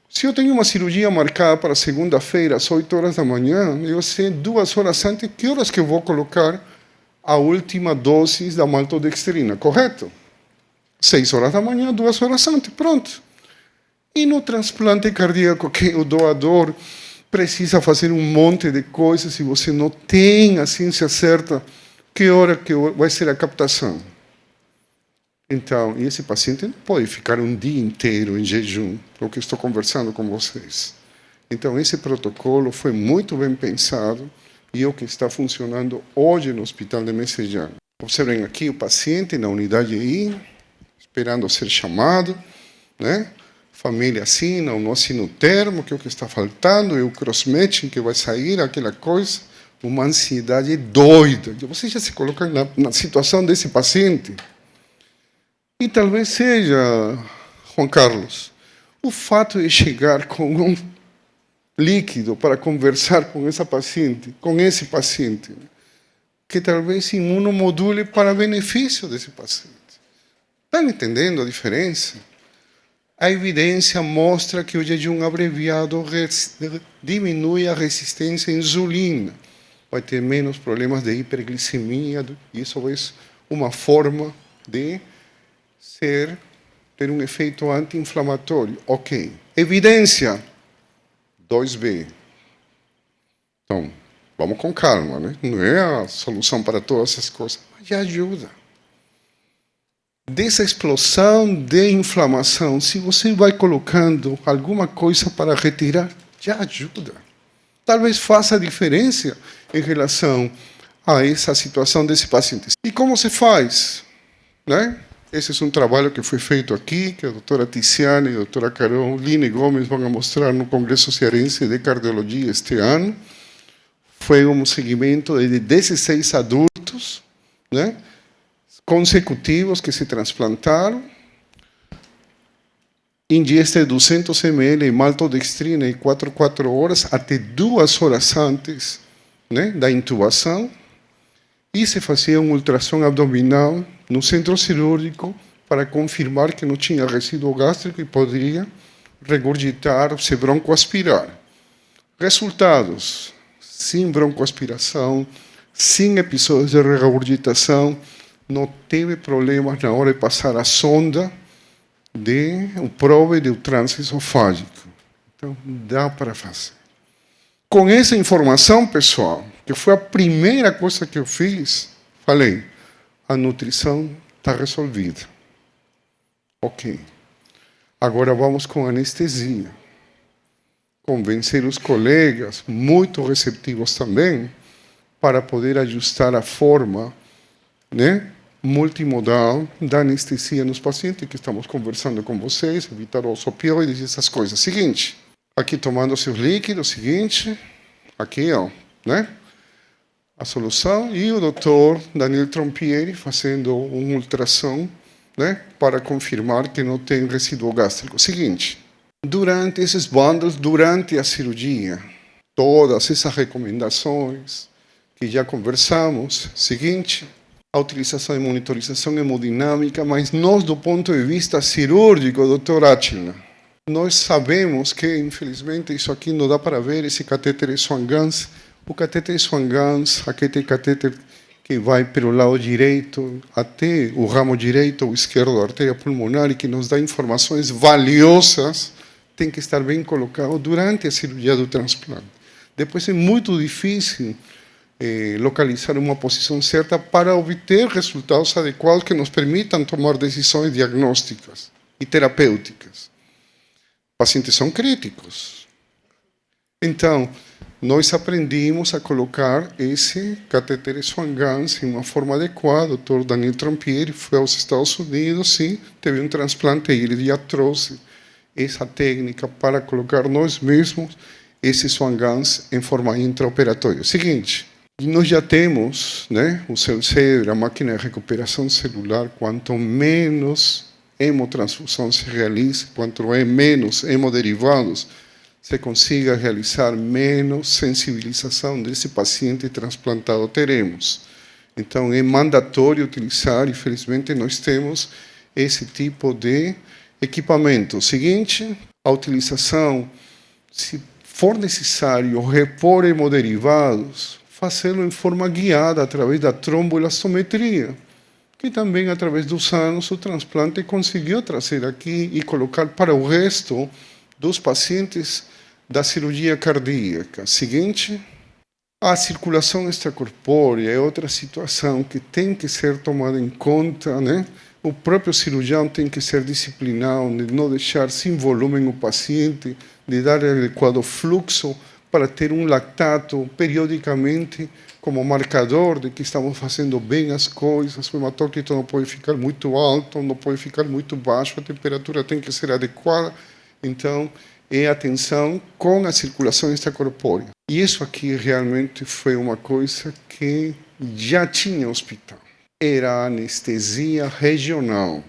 Se eu tenho uma cirurgia marcada para segunda-feira, às 8 horas da manhã, eu sei 2 horas antes que horas que eu vou colocar a última dose da maltodextrina, correto? 6 horas da manhã, 2 horas antes, pronto. E no transplante cardíaco, que o doador precisa fazer um monte de coisas e você não tem a ciência certa que hora que vai ser a captação. Então, esse paciente não pode ficar um dia inteiro em jejum, o que estou conversando com vocês. Então, esse protocolo foi muito bem pensado e é o que está funcionando hoje no Hospital de Messejana. Observem aqui o paciente na unidade I, esperando ser chamado, né? Família assina ou não assina o termo, que é o que está faltando, é o cross-matching que vai sair, aquela coisa, uma ansiedade doida. Você já se coloca na situação desse paciente? E talvez seja, Juan Carlos, o fato de chegar com um líquido para conversar com esse paciente, que talvez imunomodule para benefício desse paciente. Estão entendendo a diferença? A evidência mostra que o jejum abreviado diminui a resistência à insulina. Vai ter menos problemas de hiperglicemia, e isso é uma forma de ter um efeito anti-inflamatório. Ok. Evidência. 2B. Então, vamos com calma, né? Não é a solução para todas essas coisas, mas já ajuda. Dessa explosão de inflamação, se você vai colocando alguma coisa para retirar, já ajuda. Talvez faça a diferença em relação a essa situação desse paciente. E como se faz? Né? Esse é um trabalho que foi feito aqui, que a doutora Tiziane e a doutora Caroline Gomes vão mostrar no Congresso Cearense de Cardiologia este ano. Foi um segmento de 16 adultos, né, consecutivos que se transplantaram. Ingesta de 200 ml de maltodextrina em 4 horas, até 2 horas antes, né, da intubação. e se fazia um ultrassom abdominal no centro cirúrgico para confirmar que não tinha resíduo gástrico e poderia regurgitar, se broncoaspirar. Resultados: sem broncoaspiração, sem episódios de regurgitação, não teve problemas na hora de passar a sonda o probe do trânsito esofágico. Então, dá para fazer. Com essa informação, pessoal, que foi a primeira coisa que eu fiz, falei, a nutrição está resolvida. Ok. Agora vamos com anestesia. Convencer os colegas, muito receptivos também, para poder ajustar a forma, né, multimodal da anestesia nos pacientes que estamos conversando com vocês, evitar os opioides e essas coisas. Seguinte, aqui tomando seus líquidos, seguinte, aqui, ó, né, a solução, e o doutor Daniel Trompieri fazendo um ultrassom, né, para confirmar que não tem resíduo gástrico. Seguinte, durante esses bundles, durante a cirurgia, todas essas recomendações que já conversamos, seguinte, a utilização de monitorização hemodinâmica, mas nós, do ponto de vista cirúrgico, doutor Attila, nós sabemos que, infelizmente, isso aqui não dá para ver, esse catéter Swan-Ganz, o catéter Swan-Ganz, aquele catéter que vai pelo lado direito, até o ramo direito ou esquerdo da artéria pulmonar e que nos dá informações valiosas, tem que estar bem colocado durante a cirurgia do transplante. Depois é muito difícil localizar uma posição certa para obter resultados adequados que nos permitam tomar decisões diagnósticas e terapêuticas. Pacientes são críticos. Então, nós aprendimos a colocar esse catéter Swan-Ganz em uma forma adequada. O Dr. Daniel Trompieri foi aos Estados Unidos, sim, teve um transplante e ele já trouxe essa técnica para colocar nós mesmos esse Swan-Ganz em forma intraoperatória. Seguinte, nós já temos, né, o CellCerebro, a máquina de recuperação celular, quanto menos hemotransfusão se realize, quanto menos hemoderivados se consiga realizar, menos sensibilização desse paciente transplantado teremos. Então, é mandatório utilizar, infelizmente, nós temos esse tipo de equipamento. Seguinte, a utilização, se for necessário repor hemoderivados, fazê-lo em forma guiada através da tromboelastometria, que também, através dos anos, o transplante conseguiu trazer aqui e colocar para o resto dos pacientes da cirurgia cardíaca. Seguinte, a circulação extracorpórea é outra situação que tem que ser tomada em conta, né? O próprio cirurgião tem que ser disciplinado de não deixar sem volume o paciente, de dar o adequado fluxo para ter um lactato periodicamente como marcador de que estamos fazendo bem as coisas. O hematócrito não pode ficar muito alto, não pode ficar muito baixo, a temperatura tem que ser adequada. Então, é atenção com a circulação extracorpórea. E isso aqui realmente foi uma coisa que já tinha hospital. Era a anestesia regional,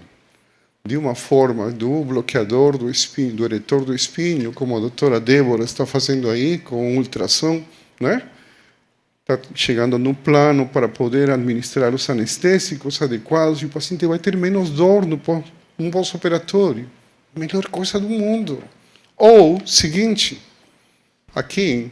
de uma forma do bloqueador do espinho, do eretor do espinho, como a doutora Débora está fazendo aí, com um ultrassom, né? Está chegando no plano para poder administrar os anestésicos adequados e o paciente vai ter menos dor no pós-operatório. Melhor coisa do mundo. Ou, seguinte, aqui,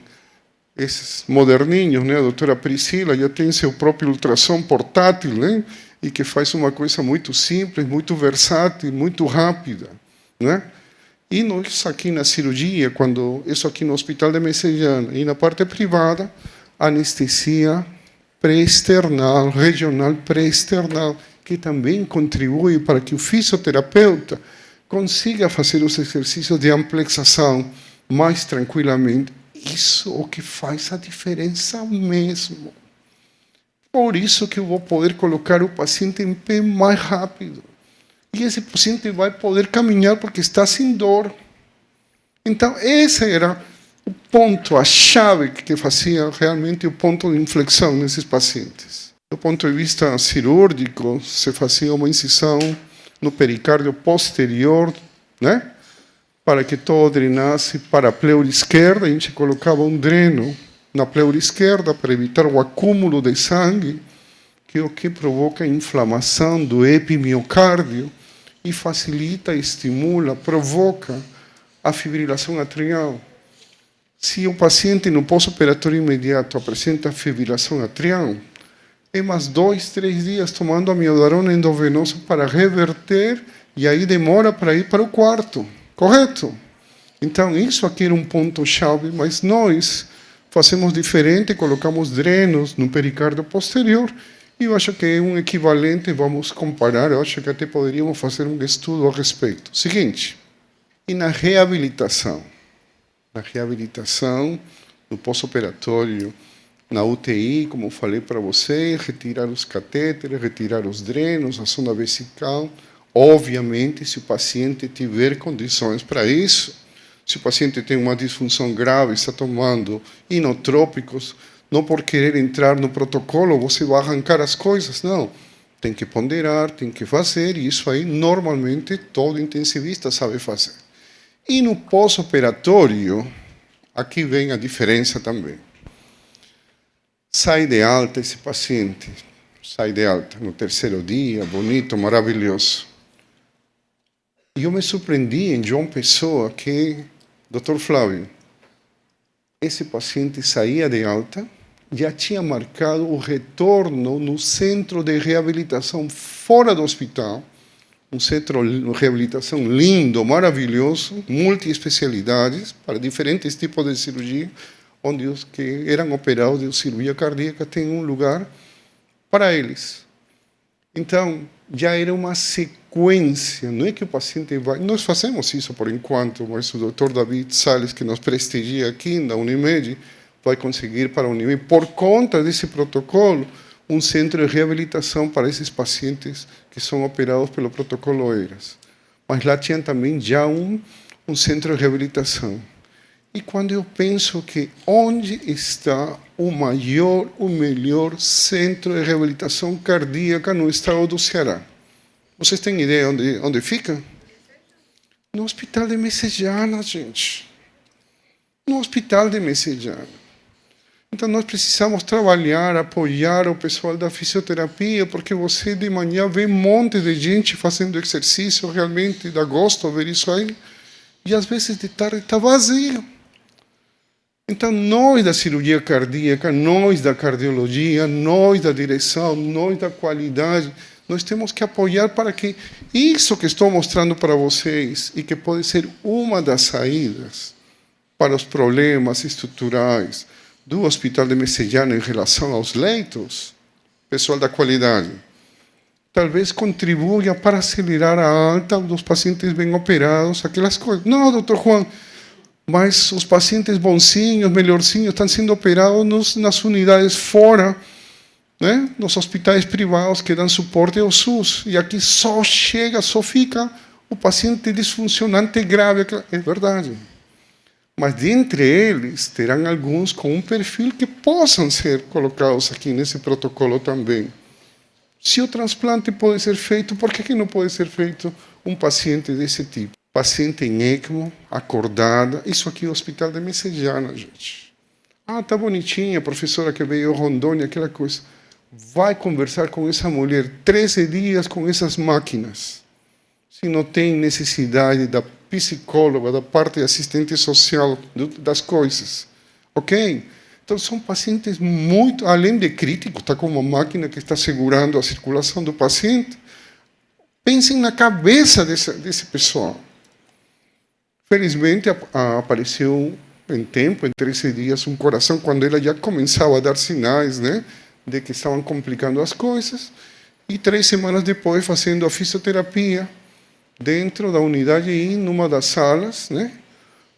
esses moderninhos, né? A doutora Priscila já tem seu próprio ultrassom portátil, né? E que faz uma coisa muito simples, muito versátil, muito rápida, né? E nós aqui na cirurgia, quando isso aqui no Hospital de Messejana e na parte privada, anestesia pré-external, regional pré-external, que também contribui para que o fisioterapeuta consiga fazer os exercícios de amplexação mais tranquilamente. Isso é o que faz a diferença mesmo. Por isso que eu vou poder colocar o paciente em pé mais rápido. E esse paciente vai poder caminhar porque está sem dor. Então, esse era o ponto, a chave que fazia realmente o ponto de inflexão nesses pacientes. Do ponto de vista cirúrgico, se fazia uma incisão no pericárdio posterior, né? Para que todo drenasse para a pleura esquerda, a gente colocava um dreno na pleura esquerda para evitar o acúmulo de sangue, que é o que provoca inflamação do epimiocárdio e facilita, estimula, provoca a fibrilação atrial. Se o paciente no pós-operatório imediato apresenta fibrilação atrial, é mais 2, 3 dias tomando amiodarona endovenosa para reverter e aí demora para ir para o quarto, correto? Então, isso aqui era um ponto-chave, mas nós fazemos diferente, colocamos drenos no pericárdio posterior, e eu acho que é um equivalente, vamos comparar, eu acho que até poderíamos fazer um estudo a respeito. Seguinte, e na reabilitação? Na reabilitação, no pós-operatório, na UTI, como falei para você, retirar os catéteres, retirar os drenos, a sonda vesical. Obviamente, se o paciente tiver condições para isso, se o paciente tem uma disfunção grave, está tomando inotrópicos, não por querer entrar no protocolo, você vai arrancar as coisas, não. Tem que ponderar, tem que fazer, e isso aí, normalmente, todo intensivista sabe fazer. E no pós-operatório, aqui vem a diferença também. Sai de alta esse paciente, sai de alta no terceiro dia, bonito, maravilhoso. E eu me surpreendi em João Pessoa que, Dr. Flávio, esse paciente saía de alta, já tinha marcado o retorno no centro de reabilitação fora do hospital, um centro de reabilitação lindo, maravilhoso, multi-especialidades, para diferentes tipos de cirurgia, onde os que eram operados de cirurgia cardíaca têm um lugar para eles. Então, já era uma sequência, não é que o paciente vai... Nós fazemos isso por enquanto, mas o Dr. David Salles, que nos prestigia aqui na Unimed, vai conseguir para a Unimed, por conta desse protocolo, um centro de reabilitação para esses pacientes que são operados pelo protocolo ERAS. Mas lá tinha também já um centro de reabilitação. E quando eu penso que onde está o maior, o melhor centro de reabilitação cardíaca no estado do Ceará? Vocês têm ideia onde fica? No Hospital de Messejana, gente. No Hospital de Messejana. Então, nós precisamos trabalhar, apoiar o pessoal da fisioterapia, porque você de manhã vê um monte de gente fazendo exercício, realmente dá gosto ver isso aí, e às vezes de tarde está vazio. Então, nós da cirurgia cardíaca, nós da cardiologia, nós da direção, nós da qualidade, nós temos que apoiar para que isso que estou mostrando para vocês, e que pode ser uma das saídas para os problemas estruturais do Hospital de Messejana em relação aos leitos, pessoal da qualidade, talvez contribua para acelerar a alta dos pacientes bem operados, aquelas coisas. Não, doutor Juan, mas os pacientes bonzinhos, melhorzinhos, estão sendo operados nas unidades fora, né? Nos hospitais privados que dão suporte ao SUS. E aqui só fica o paciente disfuncionante grave. É verdade. Mas, dentre eles, terão alguns com um perfil que possam ser colocados aqui nesse protocolo também. Se o transplante pode ser feito, por que não pode ser feito um paciente desse tipo? Paciente em ECMO, acordada. Isso aqui é o Hospital de Messejana, gente. Ah, tá bonitinha, a professora que veio de Rondônia, aquela coisa. Vai conversar com essa mulher 13 dias com essas máquinas. Se não tem necessidade da psicóloga, da parte assistente social, das coisas. Ok? Então, são pacientes muito, além de críticos, está com uma máquina que está segurando a circulação do paciente. Pensem na cabeça desse pessoal. Felizmente, apareceu em tempo, em 13 dias, um coração, quando ela já começava a dar sinais, né, de que estavam complicando as coisas, e 3 semanas depois, fazendo a fisioterapia, dentro da unidade I, numa das salas, né,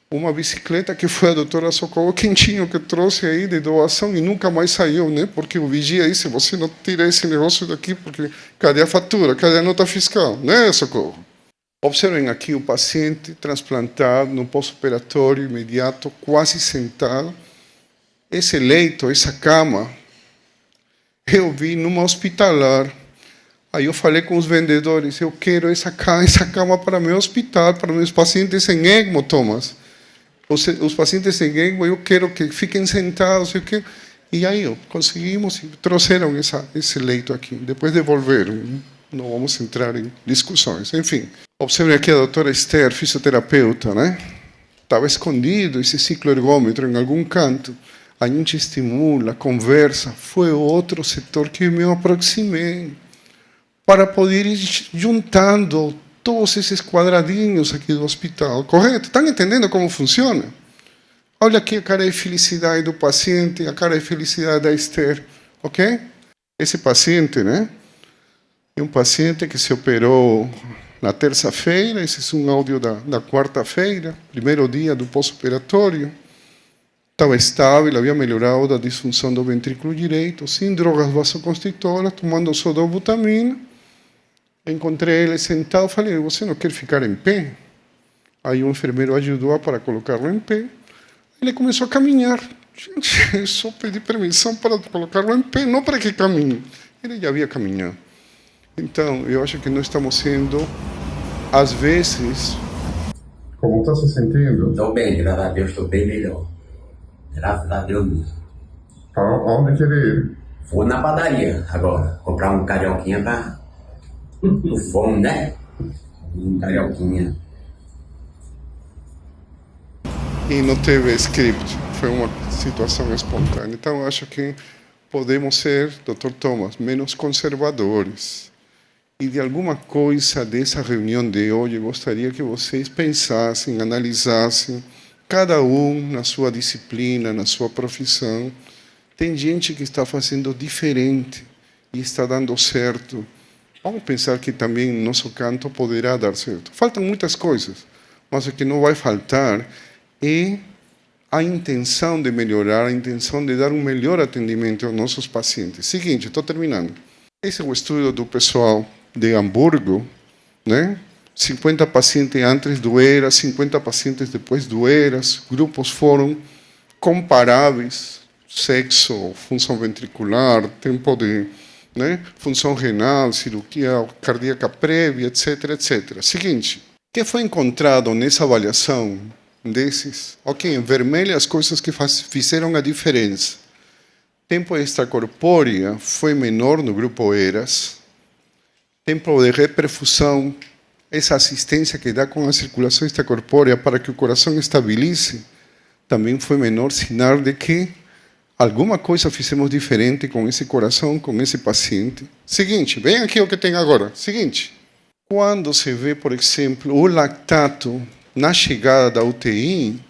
uma bicicleta que foi a doutora Socorro Quentinho que trouxe aí de doação e nunca mais saiu, né, porque o vigia disse, você não tira esse negócio daqui, porque cadê a fatura, cadê a nota fiscal, né, Socorro? Observem aqui o paciente transplantado no pós-operatório imediato, quase sentado. Esse leito, essa cama, eu vi numa hospitalar. Aí eu falei com os vendedores, eu quero essa cama para meu hospital, para meus pacientes em ECMO, Thomas. Os pacientes em ECMO, eu quero que fiquem sentados. E aí conseguimos e trouxeram esse leito aqui. Depois devolveram. Não vamos entrar em discussões. Enfim, observe aqui a doutora Esther, fisioterapeuta, né? Estava escondido esse cicloergômetro em algum canto. A gente estimula, conversa. Foi outro setor que eu me aproximei para poder ir juntando todos esses quadradinhos aqui do hospital. Correto? Estão entendendo como funciona? Olha aqui a cara de felicidade do paciente, a cara de felicidade da Esther, ok? Esse paciente, né? É um paciente que se operou na terça-feira, esse é um áudio da quarta-feira, primeiro dia do pós-operatório. Estava estável, havia melhorado da disfunção do ventrículo direito, sem drogas vasoconstritoras, tomando sodobutamina. Encontrei ele sentado, falei, você não quer ficar em pé? Aí o enfermeiro ajudou para colocá-lo em pé. Ele começou a caminhar. Gente, eu só pedi permissão para colocá-lo em pé, não para que caminhe. Ele já havia caminhado. Então, eu acho que nós estamos sendo, às vezes... Como está se sentindo? Estou bem, graças a Deus, estou bem melhor. Graças a Deus mesmo. Aonde quer ir? Vou na padaria agora, comprar um carioquinha para o fome, né? Um carioquinha. E não teve script, foi uma situação espontânea. Então, eu acho que podemos ser, Dr. Thomas, menos conservadores. E de alguma coisa dessa reunião de hoje, gostaria que vocês pensassem, analisassem, cada um na sua disciplina, na sua profissão. Tem gente que está fazendo diferente e está dando certo. Vamos pensar que também no nosso canto poderá dar certo. Faltam muitas coisas, mas o que não vai faltar é a intenção de melhorar, a intenção de dar um melhor atendimento aos nossos pacientes. Seguinte, estou terminando. Esse é o estudo do pessoal de Hamburgo, né? 50 pacientes antes do ERAS, 50 pacientes depois do ERAS. Grupos foram comparáveis, sexo, função ventricular, tempo de, né? Função renal, cirurgia cardíaca prévia, etc, etc. Seguinte, o que foi encontrado nessa avaliação desses? Ok, em vermelho as coisas que fizeram a diferença. Tempo extracorpórea foi menor no grupo ERAS. Tempo de reperfusão, essa assistência que dá com a circulação extracorpórea para que o coração estabilize, também foi menor, sinal de que alguma coisa fizemos diferente com esse coração, com esse paciente. Seguinte, vem aqui o que tem agora. Seguinte, quando se vê, por exemplo, o lactato na chegada da UTI,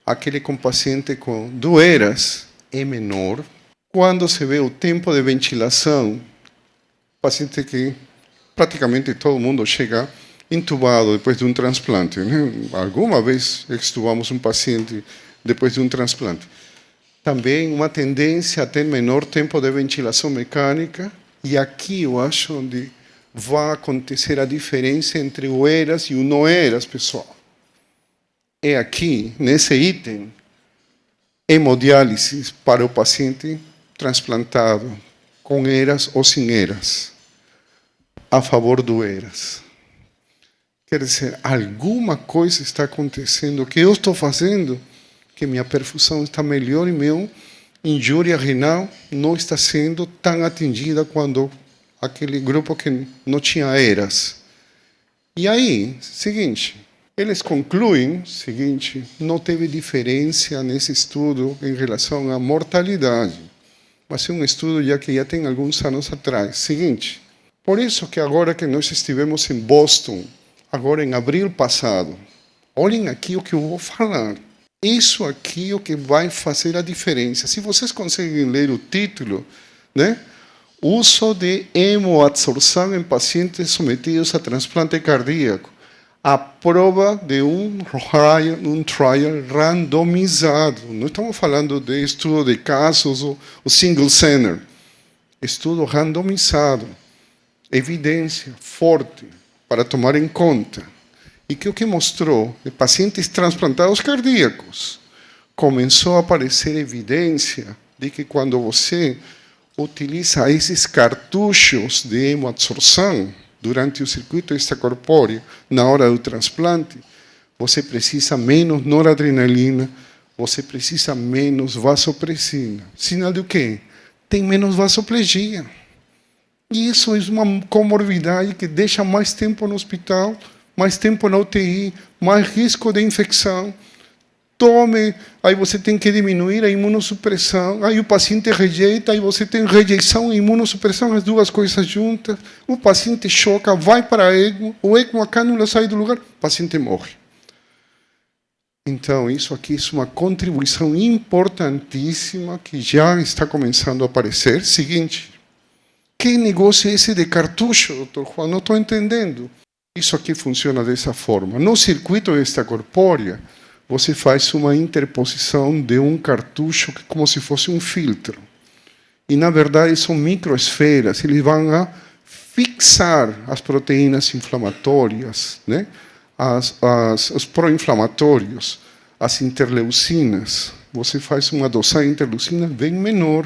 aquele com paciente com ERAS é menor. Quando se vê o tempo de ventilação, paciente que praticamente todo mundo chega entubado depois de um transplante, né? Alguma vez extubamos um paciente depois de um transplante. Também uma tendência a ter menor tempo de ventilação mecânica, e aqui eu acho onde vai acontecer a diferença entre o ERAS e o não ERAS, pessoal. É aqui, nesse item, hemodiálise para o paciente transplantado, com ERAS ou sem ERAS, a favor do ERAS. Quer dizer, alguma coisa está acontecendo, o que eu estou fazendo, que minha perfusão está melhor e minha injúria renal não está sendo tão atingida quando aquele grupo que não tinha ERAS. E aí, seguinte, eles concluem, seguinte, não teve diferença nesse estudo em relação à mortalidade, mas é um estudo que já tem alguns anos atrás. Seguinte, por isso que agora que nós estivemos em Boston, agora em abril passado, olhem aqui o que eu vou falar. Isso aqui é o que vai fazer a diferença. Se vocês conseguem ler o título, né? Uso de hemoadsorção em pacientes submetidos a transplante cardíaco. A prova de um trial randomizado. Não estamos falando de estudo de casos ou single center. Estudo randomizado. Evidência forte para tomar em conta. E que o que mostrou de pacientes transplantados cardíacos, começou a aparecer evidência de que quando você utiliza esses cartuchos de hemoadsorção durante o circuito extracorpóreo, na hora do transplante, você precisa menos noradrenalina, você precisa menos vasopressina. Sinal do quê? Tem menos vasoplegia. E isso é uma comorbidade que deixa mais tempo no hospital, mais tempo na UTI, mais risco de infecção. Tome, aí você tem que diminuir a imunossupressão, aí o paciente rejeita, aí você tem rejeição e imunossupressão, as duas coisas juntas, o paciente choca, vai para a ECMO, o ECMO, a cânula sai do lugar, o paciente morre. Então, isso aqui é uma contribuição importantíssima que já está começando a aparecer. Seguinte, que negócio é esse de cartucho, doutor Juan? Não estou entendendo. Isso aqui funciona dessa forma. No circuito extracorpórea, você faz uma interposição de um cartucho que é como se fosse um filtro. E, na verdade, são microesferas. Eles vão a fixar as proteínas inflamatórias, né? Os pró-inflamatórios, as interleucinas. Você faz uma dosagem de interleucina bem menor.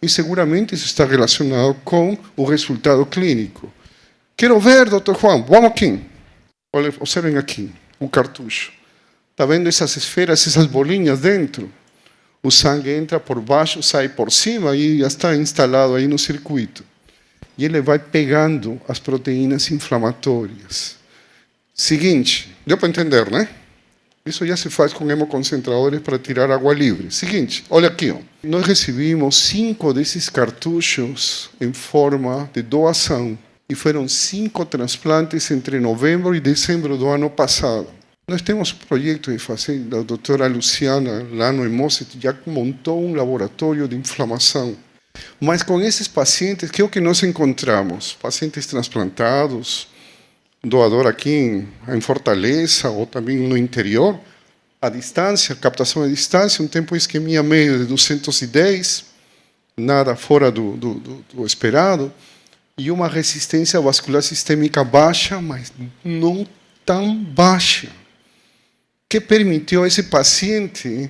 E, seguramente, isso está relacionado com o resultado clínico. Quero ver, doutor Juan, vamos aqui. Olha, observem aqui, o cartucho. Está vendo essas esferas, essas bolinhas dentro? O sangue entra por baixo, sai por cima e já está instalado aí no circuito. E ele vai pegando as proteínas inflamatórias. Seguinte, deu para entender, né? Isso já se faz com hemoconcentradores para tirar água livre. Seguinte, olha aqui. Ó. Nós recebimos 5 desses cartuchos em forma de doação. E foram 5 transplantes entre novembro e dezembro do ano passado. Nós temos um projeto de fazer, a doutora Luciana, lá no Hemocet, já montou um laboratório de inflamação. Mas com esses pacientes, que é o que nós encontramos? Pacientes transplantados, doador aqui em Fortaleza ou também no interior, a distância, captação à distância, um tempo de isquemia médio de 210, nada fora do esperado, e uma resistência vascular sistêmica baixa, mas não tão baixa, que permitiu a esse paciente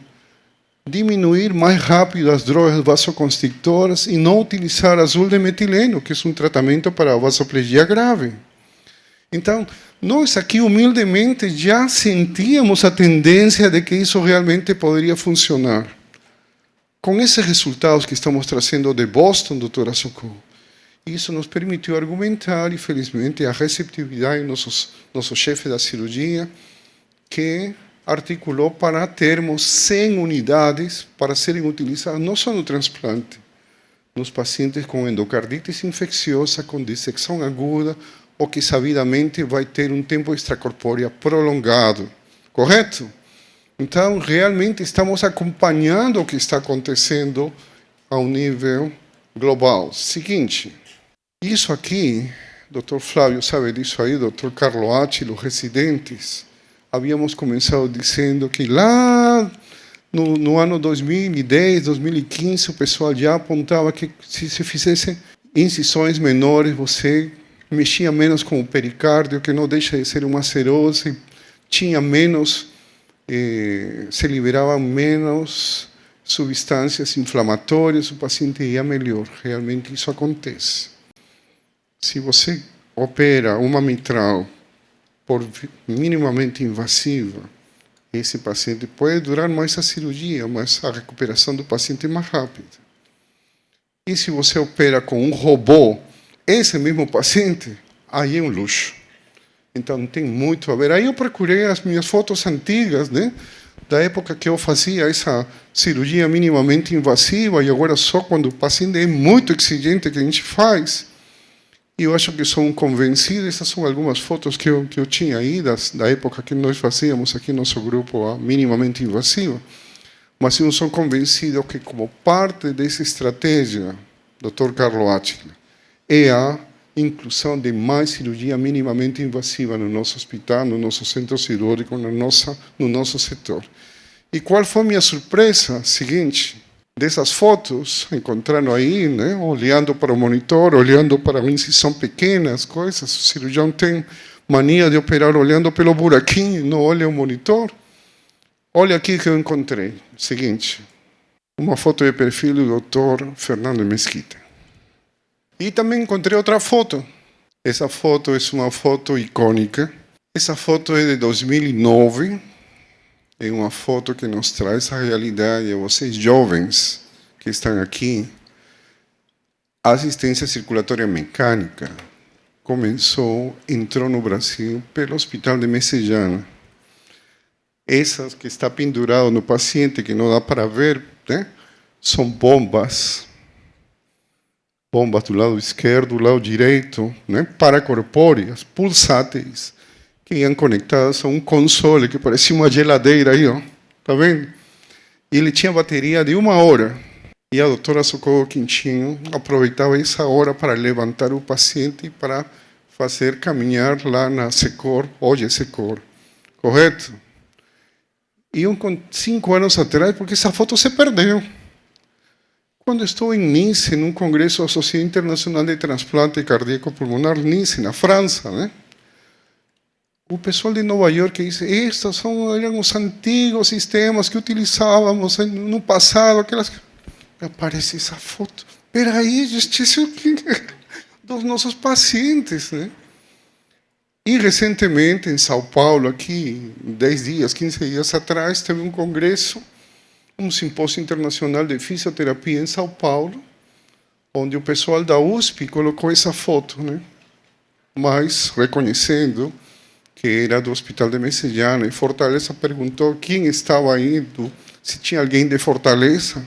diminuir mais rápido as drogas vasoconstrictoras e não utilizar azul de metileno, que é um tratamento para a vasoplegia grave. Então, nós aqui, humildemente, já sentíamos a tendência de que isso realmente poderia funcionar. Com esses resultados que estamos trazendo de Boston, doutora Socorro, isso nos permitiu argumentar, e felizmente, a receptividade do nosso chefe da cirurgia, que articulou para termos 100 unidades para serem utilizadas não só no transplante, nos pacientes com endocardite infecciosa, com dissecção aguda, ou que sabidamente vai ter um tempo extracorpóreo prolongado. Correto? Então, realmente estamos acompanhando o que está acontecendo a um nível global. Seguinte, isso aqui, doutor Flávio sabe disso aí, doutor Carlo Acci, os residentes, havíamos começado dizendo que lá no ano 2010, 2015, o pessoal já apontava que se se fizesse incisões menores, você mexia menos com o pericárdio, que não deixa de ser uma serose, tinha menos, se liberavam menos substâncias inflamatórias, o paciente ia melhor. Realmente isso acontece. Se você opera uma mitral por minimamente invasiva, esse paciente pode durar mais a cirurgia, mas a recuperação do paciente é mais rápida. E se você opera com um robô, esse mesmo paciente, aí é um luxo. Então, tem muito a ver. Aí eu procurei as minhas fotos antigas, né, da época que eu fazia essa cirurgia minimamente invasiva, e agora só quando o paciente é muito exigente que a gente faz. E eu acho que sou um convencido. Essas são algumas fotos que eu tinha aí, da época que nós fazíamos aqui no nosso grupo a minimamente invasiva. Mas eu sou convencido que, como parte dessa estratégia, Dr. Carlo Acci, é a inclusão de mais cirurgia minimamente invasiva no nosso hospital, no nosso centro cirúrgico, no nosso setor. E qual foi a minha surpresa? Seguinte, dessas fotos, encontrando aí, né, olhando para o monitor, olhando para uma incisão pequena, as coisas, o cirurgião tem mania de operar olhando pelo buraquinho, não olha o monitor. Olha aqui que eu encontrei. Seguinte, uma foto de perfil do Dr. Fernando Mesquita. E também encontrei outra foto. Essa foto é uma foto icônica. Essa foto é de 2009. é uma foto que nos traz a realidade a vocês jovens que estão aqui. A assistência circulatória mecânica entrou no Brasil pelo Hospital de Messejana. Essas que está pendurado no paciente, que não dá para ver, né? São bombas do lado esquerdo, do lado direito, né? Paracorpóreas, pulsáteis, que iam conectadas a um console que parecia uma geladeira aí, ó. Tá vendo? E ele tinha bateria de 1 hora. E a doutora Socorro Quintinho aproveitava essa hora para levantar o paciente para fazer caminhar lá na Secor, hoje é Secor, correto? E 5 anos atrás, porque essa foto se perdeu. Quando estou em Nice, num congresso da Sociedade Internacional de Transplante Cardíaco Pulmonar, Nice, na França, né? O pessoal de Nova York disse, estes eram os antigos sistemas que utilizávamos no passado, aquelas... Aparece essa foto. Peraí, gente, isso é dos nossos pacientes, né? E, recentemente, em São Paulo, aqui, 10 dias, 15 dias atrás, teve um congresso, um simpósio internacional de fisioterapia em São Paulo, onde o pessoal da USP colocou essa foto, né? Mas, reconhecendo que era do Hospital de Messejana, e Fortaleza perguntou quem estava indo, se tinha alguém de Fortaleza,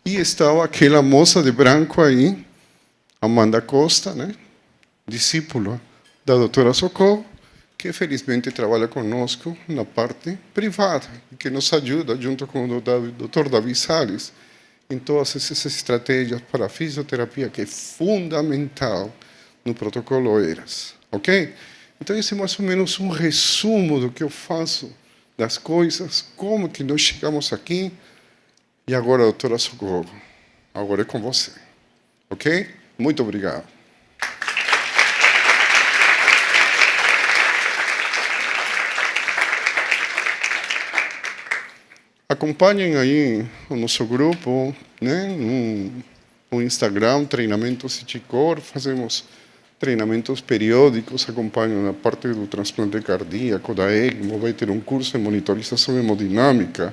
e estava aquela moça de branco aí, Amanda Costa, né? Discípula da doutora Socorro, que felizmente trabalha conosco na parte privada, e que nos ajuda, junto com o doutor Davi Salles, em todas essas estratégias para a fisioterapia, que é fundamental no protocolo ERAS. Ok? Então, esse é mais ou menos um resumo do que eu faço, das coisas, como que nós chegamos aqui. E agora, doutora Socorro, agora é com você. Ok? Muito obrigado. Acompanhem aí o nosso grupo, né? No Instagram, Treinamento CITICOR, fazemos treinamentos periódicos, acompanham a parte do transplante cardíaco, da ECMO, vai ter um curso de monitorização hemodinâmica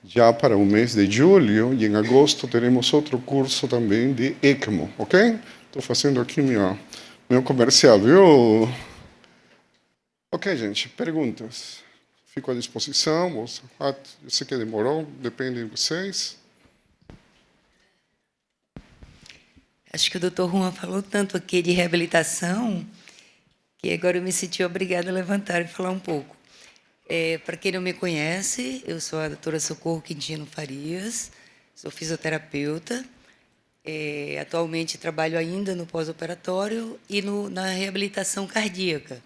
já para o mês de julho, e em agosto teremos outro curso também de ECMO, ok? Estou fazendo aqui meu comercial, viu? Ok, gente, perguntas? Fico à disposição. Eu sei que demorou, depende de vocês. Acho que o doutor Juan falou tanto aqui de reabilitação, que agora eu me senti obrigada a levantar e falar um pouco. Para quem não me conhece, eu sou a doutora Socorro Quintino Farias, sou fisioterapeuta. Atualmente trabalho ainda no pós-operatório e na reabilitação cardíaca.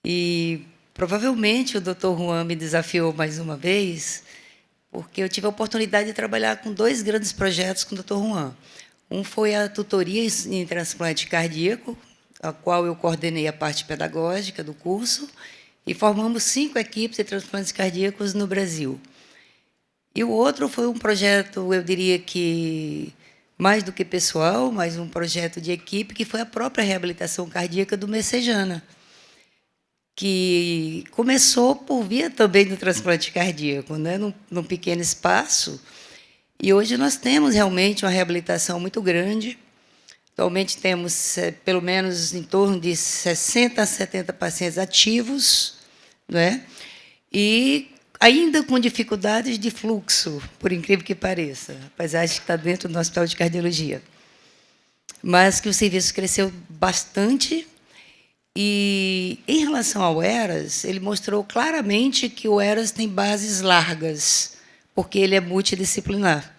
E provavelmente o doutor Juan me desafiou mais uma vez, porque eu tive a oportunidade de trabalhar com 2 grandes projetos com o doutor Juan. Um foi a tutoria em transplante cardíaco, a qual eu coordenei a parte pedagógica do curso, e formamos 5 equipes de transplantes cardíacos no Brasil. E o outro foi um projeto, eu diria que mais do que pessoal, mas um projeto de equipe, que foi a própria reabilitação cardíaca do Messejana, que começou por via também do transplante cardíaco, né? Num pequeno espaço. E hoje nós temos realmente uma reabilitação muito grande. Atualmente temos pelo menos em torno de 60 a 70 pacientes ativos, né? E ainda com dificuldades de fluxo, por incrível que pareça, apesar de estar dentro do Hospital de Cardiologia. Mas que o serviço cresceu bastante. E, em relação ao ERAS, ele mostrou claramente que o ERAS tem bases largas, porque ele é multidisciplinar.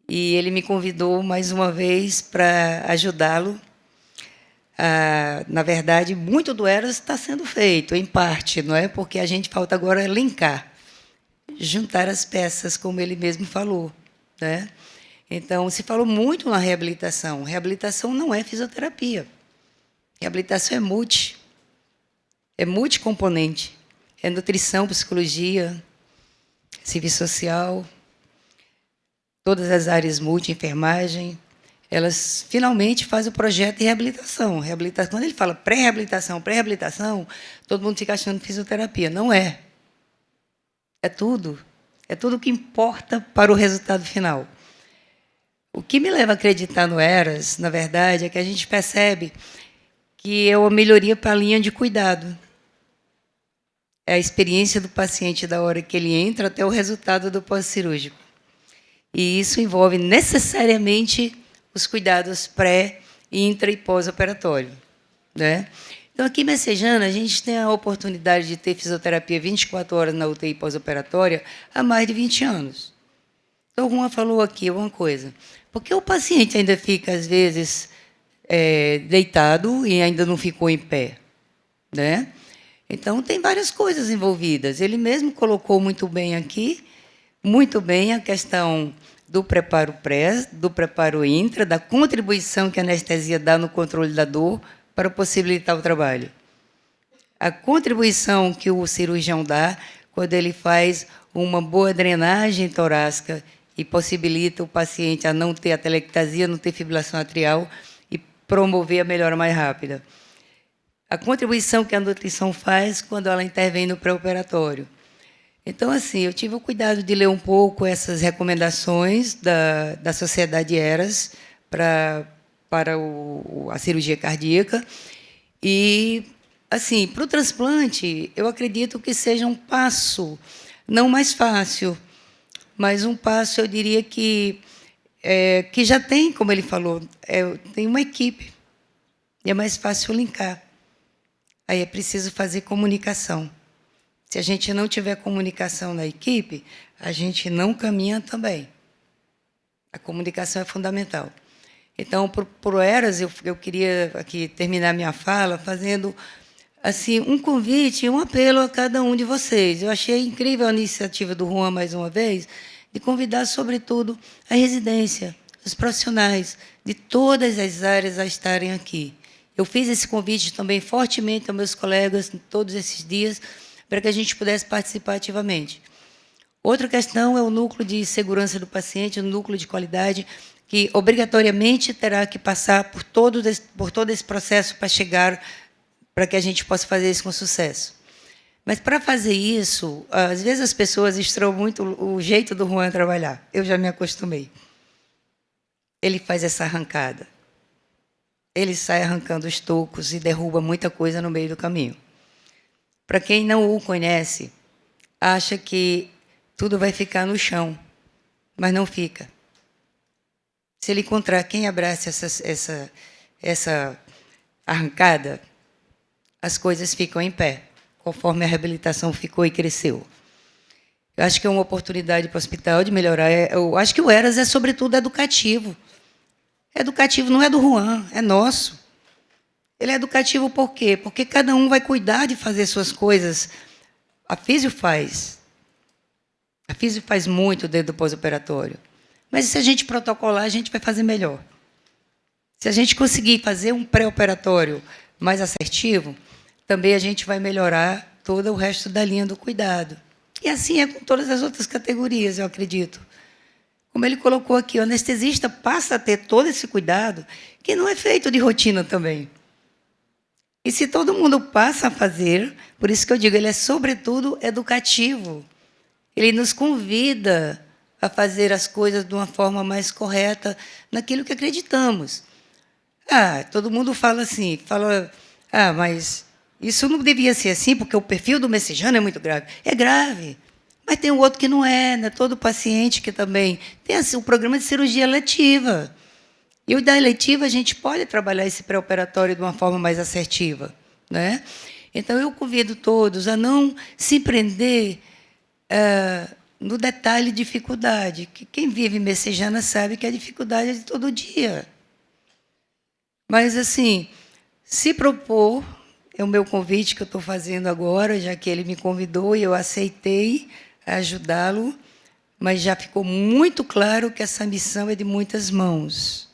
E ele me convidou mais uma vez para ajudá-lo. Na verdade, muito do ERAS está sendo feito, em parte, não é? Porque a gente falta agora linkar, juntar as peças, como ele mesmo falou, né? Então, se falou muito na reabilitação. Reabilitação não é fisioterapia. Reabilitação é multicomponente. É nutrição, psicologia, serviço social, todas as áreas enfermagem, elas finalmente fazem o projeto de reabilitação. Quando ele fala pré-reabilitação, todo mundo fica achando fisioterapia. Não é. É tudo. É tudo que importa para o resultado final. O que me leva a acreditar no ERAS, na verdade, é que a gente percebe que é uma melhoria para a linha de cuidado. É a experiência do paciente da hora que ele entra até o resultado do pós-cirúrgico. E isso envolve necessariamente os cuidados pré, intra e pós-operatório, né? Então, aqui em Messejana, a gente tem a oportunidade de ter fisioterapia 24 horas na UTI pós-operatória há mais de 20 anos. Então, alguma falou aqui uma coisa. Por que o paciente ainda fica, às vezes, deitado e ainda não ficou em pé, né? Então, tem várias coisas envolvidas. Ele mesmo colocou muito bem aqui, muito bem a questão do preparo pré, do preparo intra, da contribuição que a anestesia dá no controle da dor para possibilitar o trabalho. A contribuição que o cirurgião dá quando ele faz uma boa drenagem torácica e possibilita o paciente a não ter atelectasia, não ter fibrilação atrial e promover a melhora mais rápida. A contribuição que a nutrição faz quando ela intervém no pré-operatório. Então, assim, eu tive o cuidado de ler um pouco essas recomendações da Sociedade ERAS para a cirurgia cardíaca. E, assim, para o transplante, eu acredito que seja um passo, não mais fácil, mas um passo, eu diria que já tem, como ele falou, tem uma equipe, e é mais fácil linkar. Aí é preciso fazer comunicação. Se a gente não tiver comunicação na equipe, a gente não caminha também. A comunicação é fundamental. Então, para o ERAS, eu queria aqui terminar minha fala fazendo assim, um convite e um apelo a cada um de vocês. Eu achei incrível a iniciativa do Juan, mais uma vez, de convidar, sobretudo, a residência, os profissionais de todas as áreas a estarem aqui. Eu fiz esse convite também fortemente aos meus colegas todos esses dias, para que a gente pudesse participar ativamente. Outra questão é o núcleo de segurança do paciente, o núcleo de qualidade, que obrigatoriamente terá que passar por todo esse processo para chegar, para que a gente possa fazer isso com sucesso. Mas, para fazer isso, às vezes as pessoas estranham muito o jeito do Juan trabalhar. Eu já me acostumei. Ele faz essa arrancada. Ele sai arrancando os tocos e derruba muita coisa no meio do caminho. Para quem não o conhece, acha que tudo vai ficar no chão, mas não fica. Se ele encontrar quem abraça essa arrancada, as coisas ficam em pé, conforme a reabilitação ficou e cresceu. Eu acho que é uma oportunidade para o hospital de melhorar. Eu acho que o ERAS é, sobretudo, educativo. Educativo não é do Juan, é nosso. Ele é educativo por quê? Porque cada um vai cuidar de fazer suas coisas. A físio faz. A físio faz muito dentro do pós-operatório. Mas se a gente protocolar, a gente vai fazer melhor. Se a gente conseguir fazer um pré-operatório mais assertivo, também a gente vai melhorar todo o resto da linha do cuidado. E assim é com todas as outras categorias, eu acredito. Como ele colocou aqui, o anestesista passa a ter todo esse cuidado, que não é feito de rotina também. E se todo mundo passa a fazer, por isso que eu digo, ele é, sobretudo, educativo. Ele nos convida a fazer as coisas de uma forma mais correta, naquilo que acreditamos. Todo mundo fala assim, mas isso não devia ser assim, porque o perfil do messejano é muito grave. É grave, mas tem o outro que não é, né? Todo paciente que também tem assim, o programa de cirurgia letiva. E o da eletiva, a gente pode trabalhar esse pré-operatório de uma forma mais assertiva, né? Então, eu convido todos a não se prender no detalhe de dificuldade, que quem vive messejana sabe que a dificuldade é de todo dia. Mas, assim, se propor, é o meu convite que eu estou fazendo agora, já que ele me convidou e eu aceitei ajudá-lo, mas já ficou muito claro que essa missão é de muitas mãos.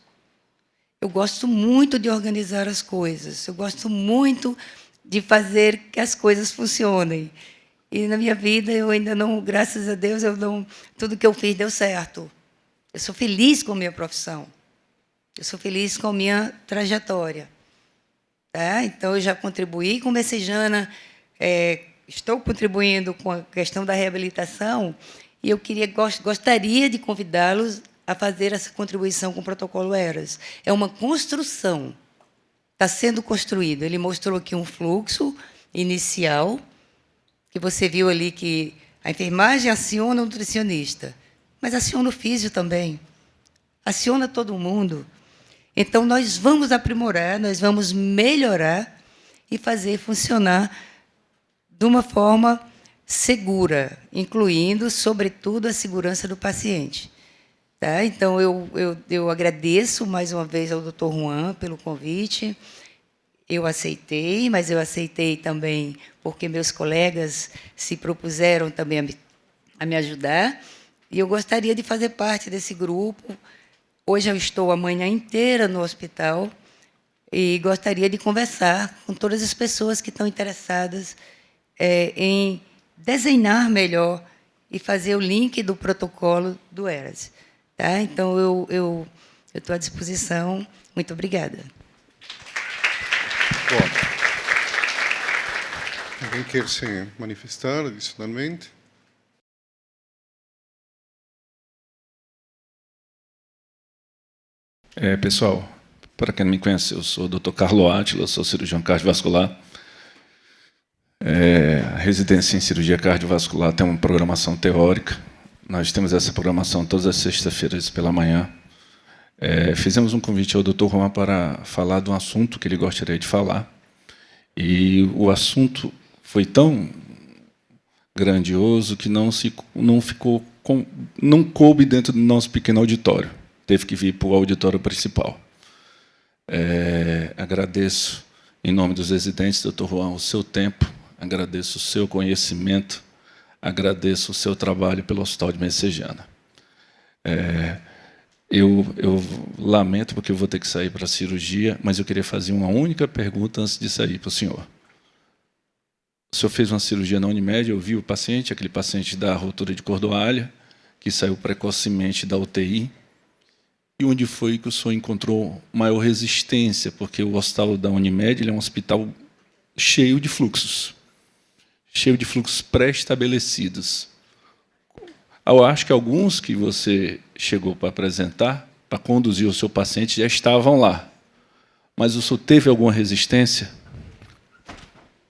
Eu gosto muito de organizar as coisas, eu gosto muito de fazer que as coisas funcionem. E na minha vida eu ainda não, graças a Deus, tudo que eu fiz deu certo. Eu sou feliz com a minha profissão. Eu sou feliz com a minha trajetória. Tá? Então, eu já contribuí com Messejana, estou contribuindo com a questão da reabilitação e eu gostaria de convidá-los a fazer essa contribuição com o protocolo ERAS. É uma construção, está sendo construído. Ele mostrou aqui um fluxo inicial, que você viu ali que a enfermagem aciona o nutricionista, mas aciona o físio também, aciona todo mundo. Então, nós vamos aprimorar, nós vamos melhorar e fazer funcionar de uma forma segura, incluindo, sobretudo, a segurança do paciente. Tá? Então, eu agradeço mais uma vez ao Dr. Juan pelo convite. Eu aceitei, mas eu aceitei também porque meus colegas se propuseram também a me ajudar. E eu gostaria de fazer parte desse grupo. Hoje eu estou a manhã inteira no hospital e gostaria de conversar com todas as pessoas que estão interessadas em desenhar melhor e fazer o link do protocolo do ERAS. Tá? Então, eu estou à disposição. Muito obrigada. Bom, alguém quer se manifestar adicionalmente? Pessoal, para quem não me conhece, eu sou o Dr. Carlo Átila, sou cirurgião cardiovascular. A residência em cirurgia cardiovascular tem uma programação teórica. Nós temos essa programação todas as sextas-feiras pela manhã. Fizemos um convite ao Dr. Juan para falar de um assunto que ele gostaria de falar. E o assunto foi tão grandioso que não coube dentro do nosso pequeno auditório. Teve que vir para o auditório principal. Agradeço, em nome dos residentes, Dr. Juan, o seu tempo, agradeço o seu conhecimento, agradeço o seu trabalho pelo Hospital de Messejana. Eu lamento porque eu vou ter que sair para a cirurgia, mas eu queria fazer uma única pergunta antes de sair para o senhor. O senhor fez uma cirurgia na Unimed, eu vi o paciente, aquele paciente da ruptura de cordoalha, que saiu precocemente da UTI. E onde foi que o senhor encontrou maior resistência? Porque o hospital da Unimed ele é um hospital cheio de fluxos pré-estabelecidos. Eu acho que alguns que você chegou para apresentar, para conduzir o seu paciente, já estavam lá. Mas o senhor teve alguma resistência?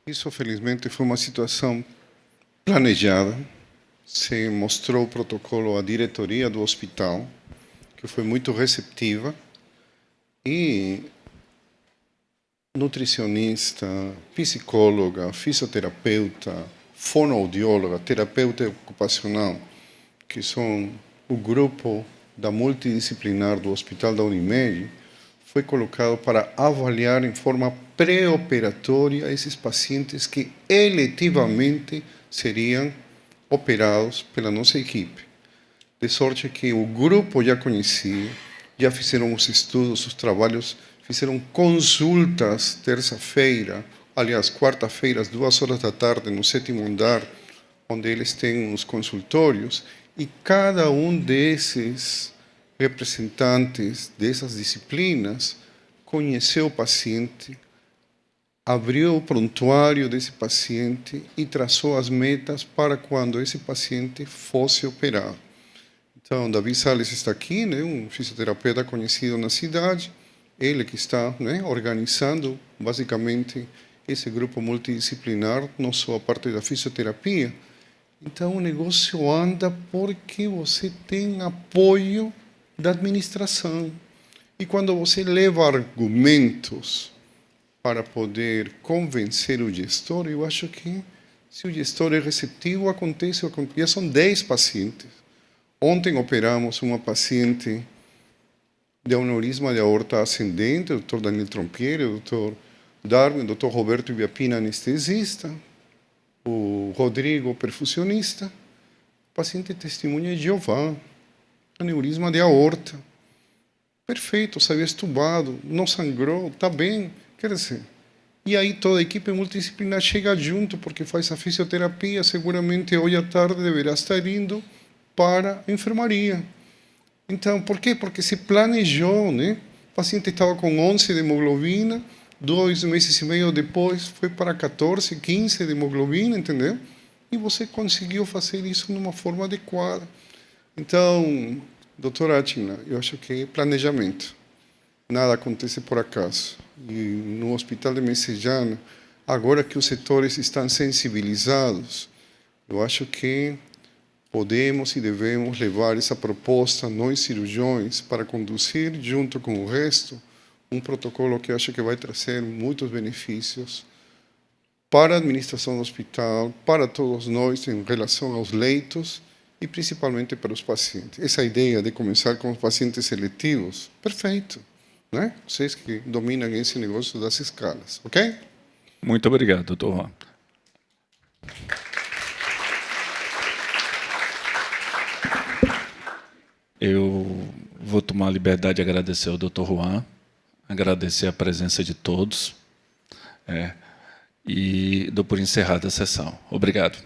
Isso, felizmente, foi uma situação planejada. Se mostrou o protocolo à diretoria do hospital, que foi muito receptiva, e nutricionista, psicóloga, fisioterapeuta, fonoaudióloga, terapeuta ocupacional, que são o grupo da multidisciplinar do Hospital da Unimed, foi colocado para avaliar em forma pré-operatória esses pacientes que eletivamente seriam operados pela nossa equipe. De sorte que o grupo já conhecia, já fizeram os estudos, os trabalhos, fizeram consultas terça-feira, aliás, quarta-feira, às 14h, no 7º andar, onde eles têm os consultórios, e cada um desses representantes dessas disciplinas conheceu o paciente, abriu o prontuário desse paciente e traçou as metas para quando esse paciente fosse operado. Então, Davi Salles está aqui, né, um fisioterapeuta conhecido na cidade, ele que está, né, organizando, basicamente, esse grupo multidisciplinar, não só a parte da fisioterapia. Então, o negócio anda porque você tem apoio da administração. E quando você leva argumentos para poder convencer o gestor, eu acho que, se o gestor é receptivo, acontece. Já são 10 pacientes. Ontem operamos uma paciente de aneurisma de aorta ascendente, o Dr. Daniel Trompieri, o Dr. Darwin, o Dr. Roberto Ibiapina, anestesista, o Rodrigo, perfusionista. O paciente testemunha de Jeová, aneurisma de aorta. Perfeito, saiu estubado, não sangrou, está bem. Quer dizer, e aí toda a equipe multidisciplinar chega junto, porque faz a fisioterapia, seguramente hoje à tarde deverá estar indo para a enfermaria. Então, por quê? Porque se planejou, né? O paciente estava com 11 de hemoglobina, 2 meses e meio depois foi para 14, 15 de hemoglobina, entendeu? E você conseguiu fazer isso de uma forma adequada. Então, doutora Atila, eu acho que é planejamento. Nada acontece por acaso. E no Hospital de Messejana, agora que os setores estão sensibilizados, eu acho que podemos e devemos levar essa proposta, nós cirurgiões, para conduzir, junto com o resto, um protocolo que eu acho que vai trazer muitos benefícios para a administração do hospital, para todos nós em relação aos leitos e principalmente para os pacientes. Essa ideia de começar com os pacientes seletivos, perfeito, né? Vocês que dominam esse negócio das escalas, ok? Muito obrigado, doutor Juan. Eu vou tomar a liberdade de agradecer ao doutor Juan, agradecer a presença de todos, e dou por encerrada a sessão. Obrigado.